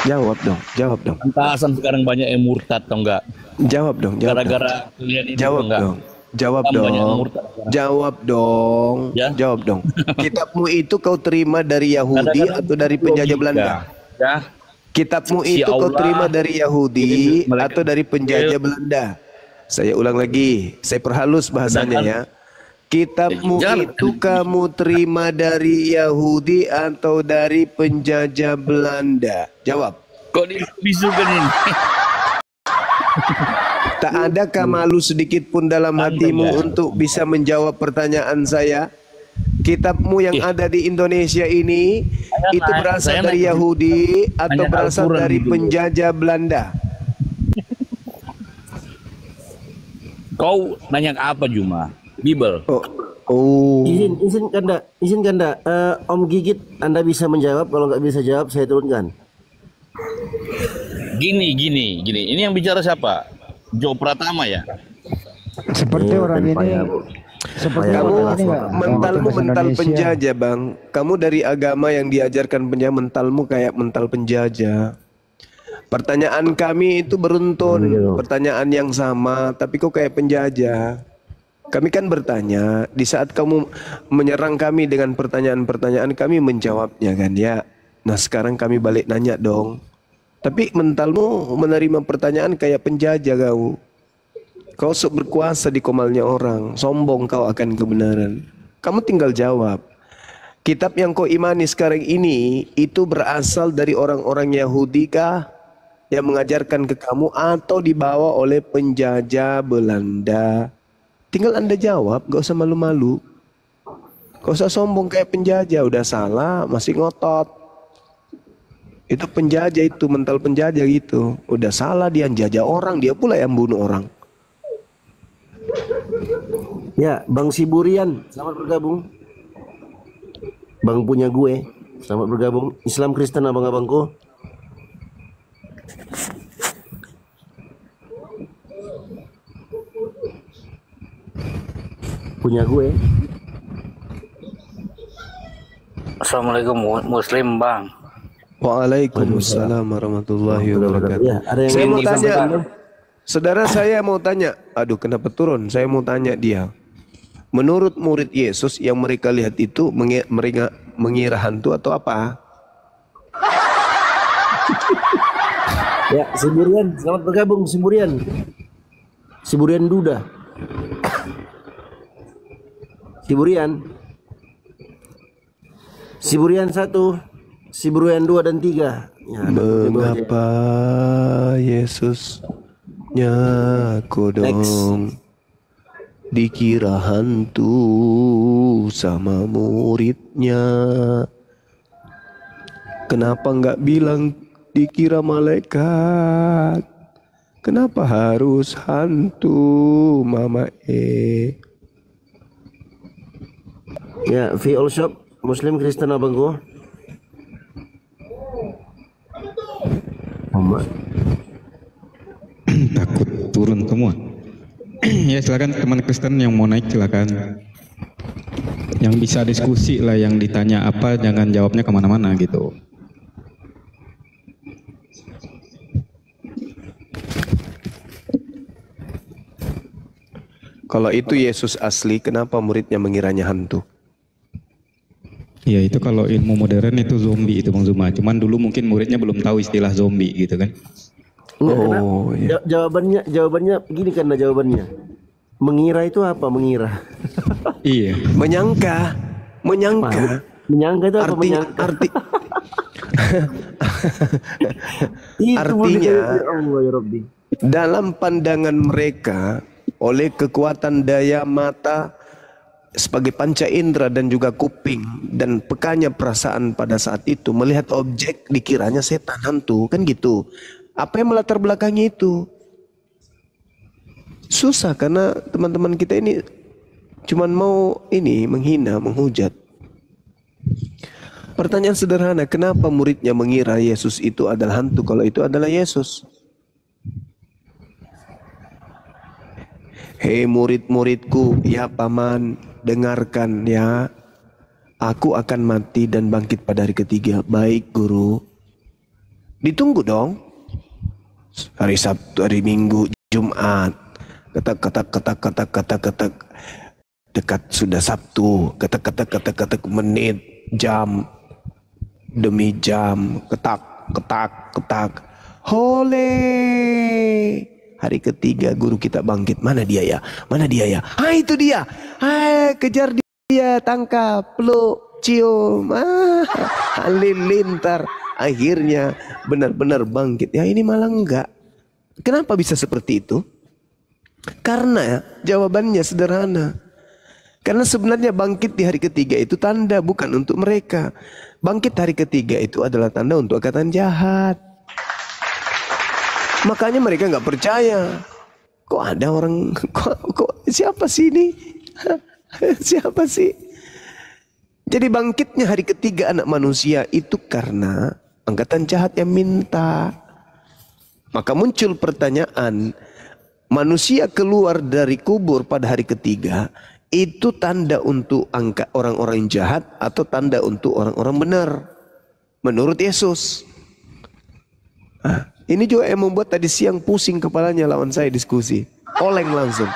Jawab dong, jawab dong. Pantasan sekarang banyak yang murtad atau enggak? Jawab dong, jawab. Gara-gara kalian ini jawab enggak? dong. Jawab dong. Jawab dong. Ya? Jawab dong. Kitabmu itu kau terima dari Yahudi atau dari penjajah Belanda? Ya. Kitabmu Si itu kau Allah. terima dari Yahudi atau dari penjajah Belanda? Saya ulang lagi, saya perhalus bahasanya ya. Kitabmu itu kamu terima dari Yahudi atau dari penjajah Belanda? Jawab. Kok dibisukan ini? Tak adakah malu sedikit pun dalam hatimu untuk bisa menjawab pertanyaan saya? Kitabmu yang ada di Indonesia ini itu berasal dari Yahudi atau berasal dari penjajah Belanda? Kau nanya apa Juma? Bibel. Oh. Izinkan enggak, Om Gigit Anda bisa menjawab, kalau nggak bisa jawab saya turunkan. Gini. Ini yang bicara siapa? Jo Pratama ya? Seperti orang ini. Seperti Kamu orang ini nggak? mentalmu Bahasa mental Indonesia. penjajah, Bang. Kamu dari agama yang diajarkan penjajah, mentalmu kayak mental penjajah. Pertanyaan kami itu beruntun, pertanyaan yang sama, tapi kok kayak penjajah. Kami kan bertanya, di saat kamu menyerang kami dengan pertanyaan-pertanyaan, kami menjawabnya kan ya. Nah sekarang kami balik nanya dong. Tapi mentalmu menerima pertanyaan kayak penjajah kau. Kau sok berkuasa di komalnya orang, sombong kau akan kebenaran. Kamu tinggal jawab. Kitab yang kau imani sekarang ini itu berasal dari orang-orang Yahudi kah yang mengajarkan ke kamu atau dibawa oleh penjajah Belanda? Tinggal Anda jawab, gak usah malu-malu. Gak usah sombong kayak penjajah, udah salah masih ngotot. Itu penjajah, itu mental penjajah gitu. Udah salah dia jajah orang, dia pula yang bunuh orang. Ya, Bang Siburian, selamat bergabung. Bang punya gue, selamat bergabung. Islam Kristen abang-abangku. Punya gue. Assalamualaikum Muslim Bang. Waalaikumsalam warahmatullahi wabarakatuh. Ya, ada yang Saya ingin mau tanya, disampaikan? saudara saya mau tanya. Aduh, kenapa turun? Saya mau tanya dia. Menurut murid Yesus yang mereka lihat itu mengira hantu atau apa? Ya, Siburian, selamat bergabung Siburian. Siburian Duda. Siburian. Siburian 1, Siburian 2 dan 3. Ya, Mengapa Yesus nyaku dong dikira hantu sama muridnya? Kenapa nggak bilang dikira malaikat? Kenapa harus hantu, Mama Ya, V All Shop Muslim Kristen abangku. Takut turun semua. Ya silakan teman Kristen yang mau naik silakan. Yang bisa diskusi lah, yang ditanya apa jangan jawabnya kemana-mana gitu. Kalau itu Yesus asli, kenapa muridnya mengiranya hantu? Ya itu kalau ilmu modern itu zombie itu Bang Zuma. Cuman dulu mungkin muridnya belum tahu istilah zombie gitu kan. Oh, iya. Jawabannya gini karena jawabannya. Mengira itu apa mengira? Iya. Menyangka. Menyangka itu apa Artinya, menyangka? artinya Ya Allah ya Rabbi. dalam pandangan mereka oleh kekuatan daya mata sebagai panca indera dan juga kuping dan pekanya perasaan pada saat itu melihat objek dikiranya setan, hantu, kan gitu. Apa yang melatar belakangnya itu? Susah karena teman-teman kita ini cuman mau ini menghina, menghujat. Pertanyaan sederhana, kenapa muridnya mengira Yesus itu adalah hantu kalau itu adalah Yesus? Hei murid-muridku, ya paman, dengarkan ya. Aku akan mati dan bangkit pada hari ketiga. Baik guru. Ditunggu dong. Hari Sabtu, hari Minggu, Jumat. Ketak. Dekat sudah Sabtu. Ketak menit, jam demi jam. Ketak. Hole. Hari ketiga guru kita bangkit. Mana dia ya? Ah, itu dia. Hai, kejar dia, tangkap, peluk, cium. Halilintar. Akhirnya benar-benar bangkit. Ya ini malah enggak. Kenapa bisa seperti itu? Karena jawabannya sederhana. Karena sebenarnya bangkit di hari ketiga itu tanda bukan untuk mereka. Bangkit hari ketiga itu adalah tanda untuk angkatan jahat. Makanya mereka nggak percaya. Kok ada orang, kok siapa sih ini? Siapa sih? Jadi bangkitnya hari ketiga anak manusia itu karena angkatan jahat yang minta. Maka muncul pertanyaan, manusia keluar dari kubur pada hari ketiga itu tanda untuk orang-orang jahat atau tanda untuk orang-orang benar? Menurut Yesus. Ini juga yang membuat tadi siang pusing kepalanya lawan saya diskusi. Oleng langsung.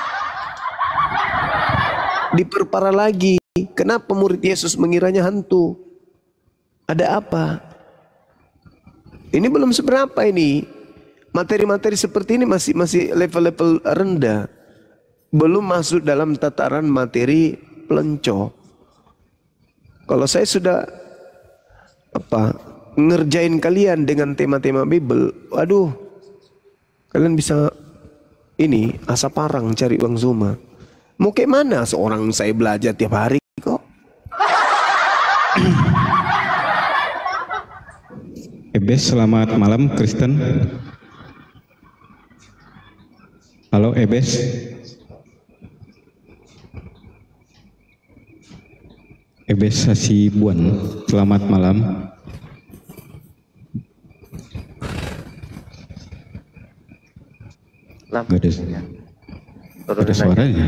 Diperparah lagi. Kenapa murid Yesus mengiranya hantu? Ada apa? Ini belum seberapa ini. Materi-materi seperti ini masih level-level rendah. Belum masuk dalam tataran materi pelenco. Kalau saya sudah ngerjain kalian dengan tema-tema Bible, waduh, kalian bisa ini asap parang cari uang Zuma. Mau kayak mana seorang saya belajar tiap hari kok? Ebes, selamat malam Kristen. Halo Ebes. Ebes Hasibuan, selamat malam. Gak ada suaranya.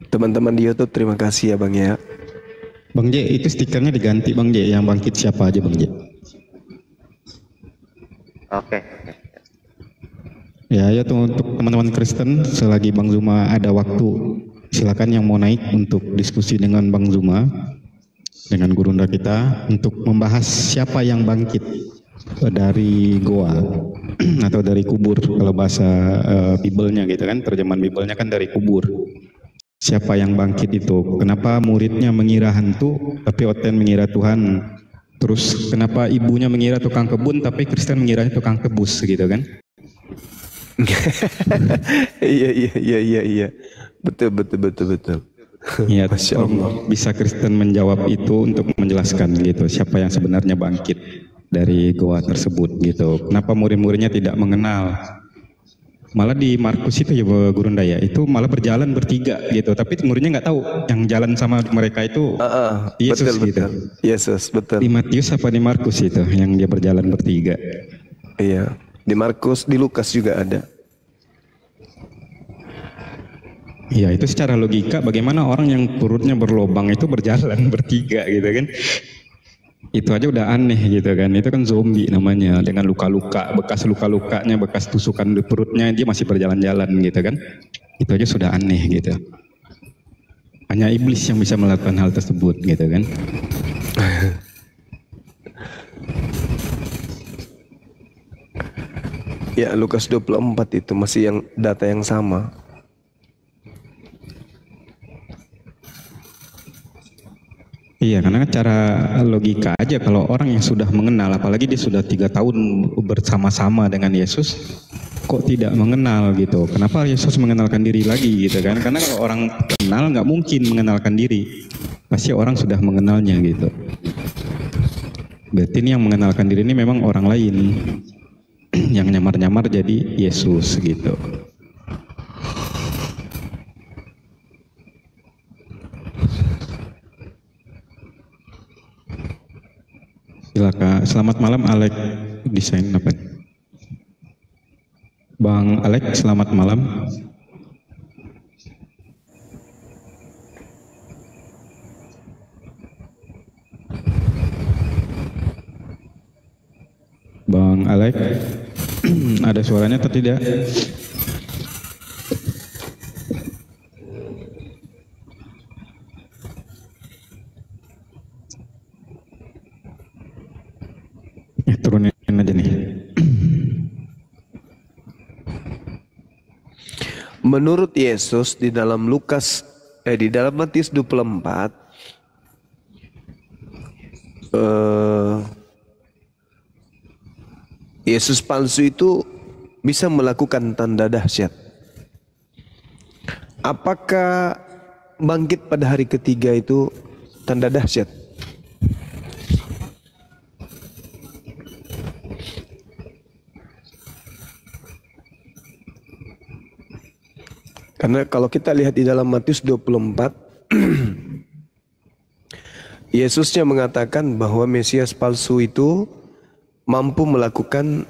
Teman-teman di YouTube terima kasih ya Bang ya. Bang J, itu stikernya diganti Bang J, yang bangkit siapa aja Bang J. Oke. Ya, untuk teman-teman Kristen, selagi Bang Zuma ada waktu, silakan yang mau naik untuk diskusi dengan Bang Zuma, dengan gurunda kita, untuk membahas siapa yang bangkit dari goa atau dari kubur, kalau bahasa Bible-nya gitu kan, terjemahan Bible-nya kan dari kubur. Siapa yang bangkit itu? Kenapa muridnya mengira hantu tapi Oten mengira Tuhan? Terus kenapa ibunya mengira tukang kebun tapi Kristen mengiranya tukang tebus gitu kan? Iya. Betul. Iya, Masya Allah. Bisa Kristen menjawab itu untuk menjelaskan gitu siapa yang sebenarnya bangkit dari goa tersebut gitu. Kenapa murid-muridnya tidak mengenal? Malah di Markus itu ya Gurunda ya, itu malah berjalan bertiga gitu, tapi muridnya nggak tahu yang jalan sama mereka itu Yesus betul, gitu. Yesus, betul. Di Matius apa di Markus itu yang dia berjalan bertiga? Iya, di Markus, di Lukas juga ada. Iya, itu secara logika bagaimana orang yang perutnya berlobang itu berjalan bertiga gitu kan? Itu aja udah aneh gitu kan, itu kan zombie namanya, dengan luka-luka, bekas luka-lukanya, bekas tusukan di perutnya, dia masih berjalan-jalan gitu kan, itu aja sudah aneh gitu. Hanya iblis yang bisa melakukan hal tersebut gitu kan. Ya, Lukas 24 itu masih yang data yang sama. Iya, karena cara logika aja kalau orang yang sudah mengenal, apalagi dia sudah 3 tahun bersama-sama dengan Yesus, kok tidak mengenal gitu. Kenapa Yesus mengenalkan diri lagi gitu kan? Karena kalau orang kenal nggak mungkin mengenalkan diri. Pasti orang sudah mengenalnya gitu. Berarti ini yang mengenalkan diri ini memang orang lain. Yang nyamar-nyamar jadi Yesus gitu. Silakan. Selamat malam Alek. Desain apa? Bang Alek, selamat malam. Bang Alek, ada suaranya atau tidak? Turunin aja nih. Menurut Yesus di dalam di dalam Matius 24 Yesus palsu itu bisa melakukan tanda dahsyat. Apakah bangkit pada hari ketiga itu tanda dahsyat? Karena kalau kita lihat di dalam Matius 24, Yesusnya mengatakan bahwa Mesias palsu itu mampu melakukan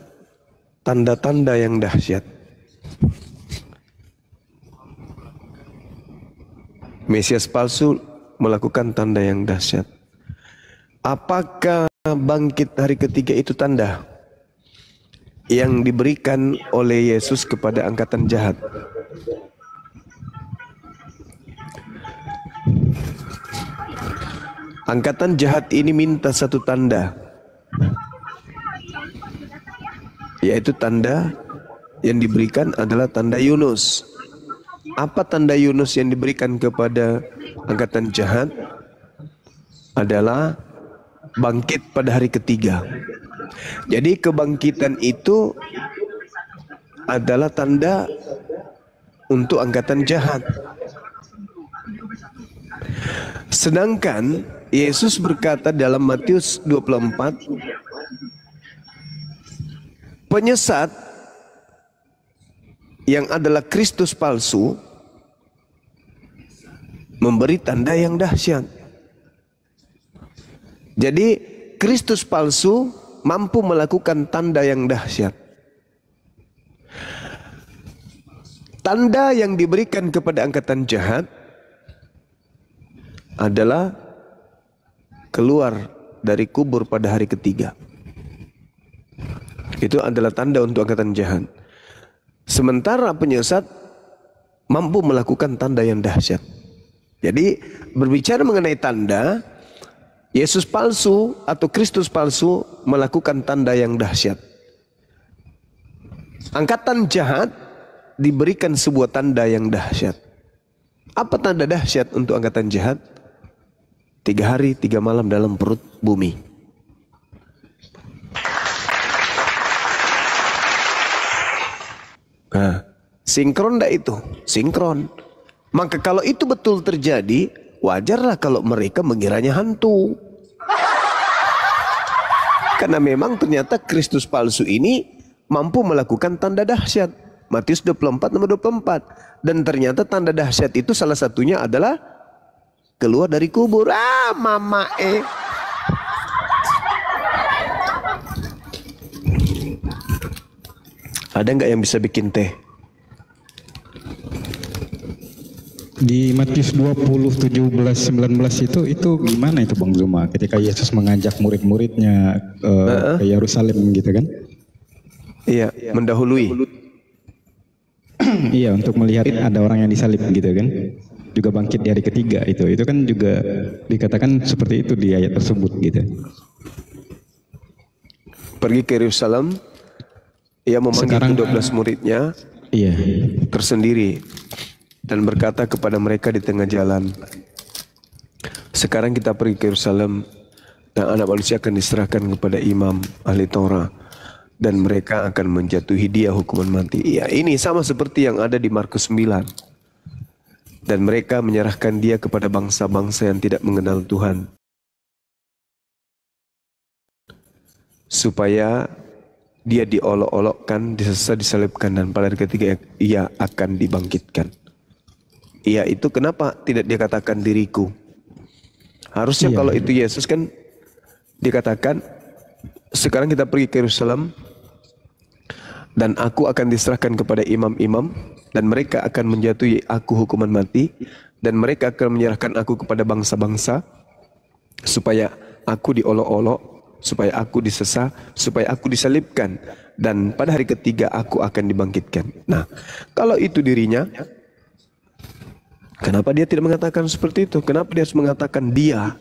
tanda-tanda yang dahsyat. Mesias palsu melakukan tanda yang dahsyat. Apakah bangkit hari ketiga itu tanda yang diberikan oleh Yesus kepada angkatan jahat? Angkatan jahat ini minta satu tanda, yaitu tanda yang diberikan adalah tanda Yunus. Apa tanda Yunus yang diberikan kepada angkatan jahat? Adalah bangkit pada hari ketiga. Jadi kebangkitan itu adalah tanda untuk angkatan jahat. Sedangkan Yesus berkata dalam Matius 24, penyesat yang adalah Kristus palsu memberi tanda yang dahsyat. Jadi Kristus palsu mampu melakukan tanda yang dahsyat. Tanda yang diberikan kepada angkatan jahat adalah keluar dari kubur pada hari ketiga. Itu adalah tanda untuk angkatan jahat. Sementara penyesat mampu melakukan tanda yang dahsyat. Jadi berbicara mengenai tanda, Yesus palsu atau Kristus palsu melakukan tanda yang dahsyat. Angkatan jahat diberikan sebuah tanda yang dahsyat. Apa tanda dahsyat untuk angkatan jahat? 3 hari 3 malam dalam perut bumi. Nah, sinkron enggak itu? Sinkron. Maka kalau itu betul terjadi, wajarlah kalau mereka mengiranya hantu. Karena memang ternyata Kristus palsu ini mampu melakukan tanda dahsyat. Matius 24 nomor 24. Dan ternyata tanda dahsyat itu salah satunya adalah keluar dari kubur. Mama Ada nggak yang bisa bikin teh? Di Matius 20, 17, 19 itu gimana itu Bang Zuma? Ketika Yesus mengajak murid-muridnya ke Yerusalem gitu kan? Iya, mendahului. Iya, untuk melihat ada orang yang disalib gitu kan? Juga bangkit di hari ketiga itu kan juga dikatakan seperti itu di ayat tersebut gitu. Pergi ke Yerusalem, ia memanggil 12 muridnya, iya, tersendiri dan berkata kepada mereka di tengah jalan, sekarang kita pergi ke Yerusalem dan anak manusia akan diserahkan kepada imam ahli Taurat dan mereka akan menjatuhi dia hukuman mati. Ya, ini sama seperti yang ada di Markus 9. Dan mereka menyerahkan dia kepada bangsa-bangsa yang tidak mengenal Tuhan, supaya dia diolok-olokkan, disesat, disalibkan, dan pada hari ketiga ia akan dibangkitkan. Ia itu kenapa tidak dia katakan diriku? Harusnya kalau itu Yesus kan dikatakan, sekarang kita pergi ke Yerusalem dan aku akan diserahkan kepada imam-imam dan mereka akan menjatuhi aku hukuman mati dan mereka akan menyerahkan aku kepada bangsa-bangsa supaya aku diolok-olok, supaya aku disesat, supaya aku disalibkan dan pada hari ketiga aku akan dibangkitkan. Nah, kalau itu dirinya, kenapa dia tidak mengatakan seperti itu? Kenapa dia harus mengatakan dia?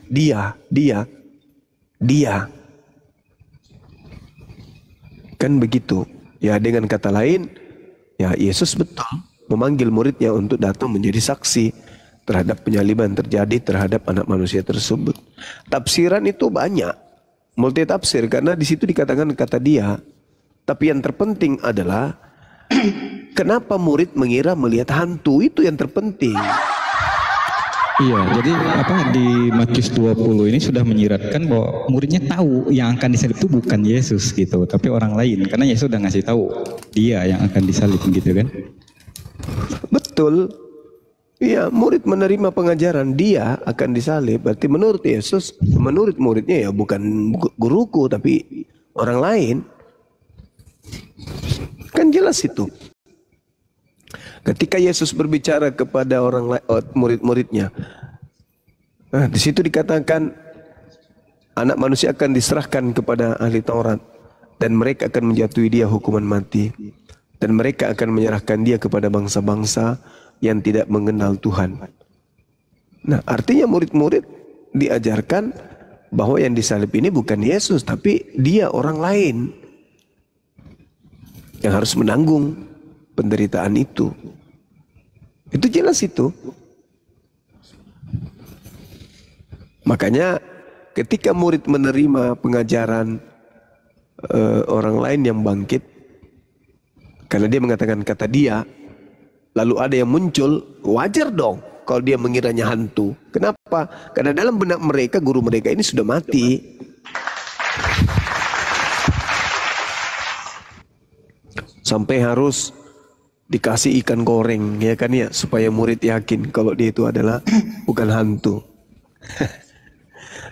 Kan begitu. Ya, dengan kata lain, ya Yesus betul memanggil muridnya untuk datang menjadi saksi terhadap penyaliban terjadi terhadap anak manusia tersebut. Tafsiran itu banyak, multi tafsir, karena di situ dikatakan kata dia. Tapi yang terpenting adalah kenapa murid mengira melihat hantu, itu yang terpenting. Iya, jadi di Matius 20 ini sudah menyiratkan bahwa muridnya tahu yang akan disalib itu bukan Yesus gitu, tapi orang lain, karena Yesus sudah ngasih tahu dia yang akan disalib gitu kan. Betul. Iya, murid menerima pengajaran dia akan disalib, berarti menurut Yesus, menurut muridnya ya bukan guruku tapi orang lain. Kan jelas itu. Ketika Yesus berbicara kepada orang murid-muridnya, nah, di situ dikatakan anak manusia akan diserahkan kepada ahli Taurat dan mereka akan menjatuhi dia hukuman mati dan mereka akan menyerahkan dia kepada bangsa-bangsa yang tidak mengenal Tuhan. Nah, artinya murid-murid diajarkan bahwa yang disalib ini bukan Yesus tapi dia orang lain yang harus menanggung penderitaan itu. Itu jelas itu. Makanya ketika murid menerima pengajaran orang lain yang bangkit, karena dia mengatakan kata dia, lalu ada yang muncul, wajar dong kalau dia mengiranya hantu. Kenapa? Karena dalam benak mereka, guru mereka ini sudah mati. Sampai harus dikasih ikan goreng, ya kan ya, supaya murid yakin kalau dia itu adalah bukan hantu.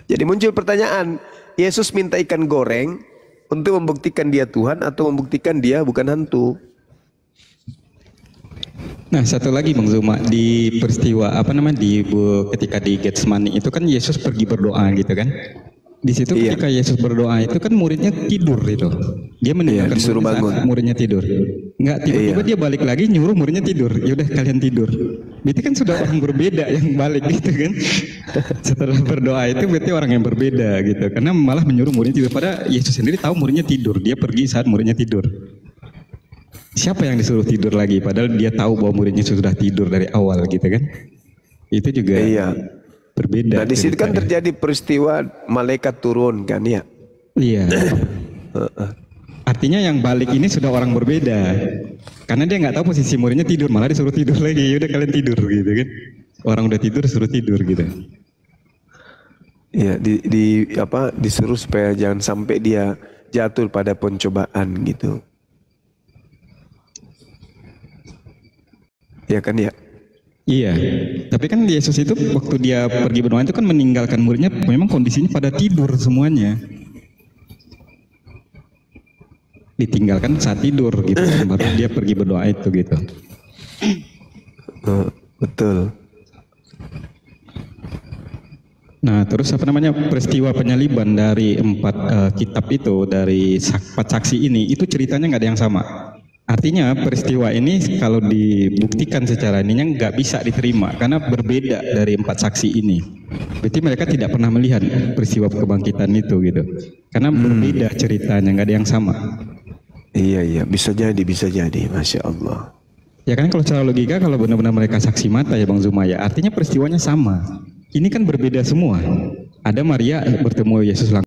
Jadi muncul pertanyaan, Yesus minta ikan goreng untuk membuktikan dia Tuhan atau membuktikan dia bukan hantu? Nah, satu lagi Bang Zuma, di peristiwa ketika di Getsemani itu kan Yesus pergi berdoa gitu kan. Di situ ketika Yesus berdoa itu kan muridnya tidur itu. Dia meninggalkan disuruh bangun. Muridnya tidur. Enggak, tiba-tiba dia balik lagi nyuruh muridnya tidur. Ya udah kalian tidur. Berarti kan sudah orang berbeda yang balik gitu kan. Setelah berdoa itu berarti orang yang berbeda gitu. Karena malah menyuruh muridnya tidur. Padahal Yesus sendiri tahu muridnya tidur. Dia pergi saat muridnya tidur. Siapa yang disuruh tidur lagi? Padahal dia tahu bahwa muridnya sudah tidur dari awal gitu kan. Itu juga berbeda. Nah, di situ kan terjadi peristiwa malaikat turun kan ya. Iya. Artinya yang balik ini sudah orang berbeda. Karena dia nggak tahu posisi muridnya tidur, malah disuruh tidur lagi. Ya udah kalian tidur gitu kan. Orang udah tidur suruh tidur gitu. Iya, disuruh supaya jangan sampai dia jatuh pada pencobaan gitu. Ya kan ya. Iya, tapi kan Yesus itu waktu dia pergi berdoa itu kan meninggalkan muridnya, memang kondisinya pada tidur semuanya. Ditinggalkan saat tidur gitu, baru dia pergi berdoa itu gitu. Betul. Nah, terus peristiwa penyaliban dari 4 kitab itu, dari 4 saksi ini, itu ceritanya nggak ada yang sama. Artinya peristiwa ini kalau dibuktikan secara ininya nggak bisa diterima karena berbeda dari 4 saksi ini. Berarti mereka tidak pernah melihat peristiwa kebangkitan itu gitu. Karena berbeda ceritanya, nggak ada yang sama. Iya, bisa jadi, Masya Allah. Ya kan kalau secara logika kalau benar-benar mereka saksi mata ya Bang Zuma ya, artinya peristiwanya sama. ini kan berbeda semua. Ada Maria bertemu Yesus langsung.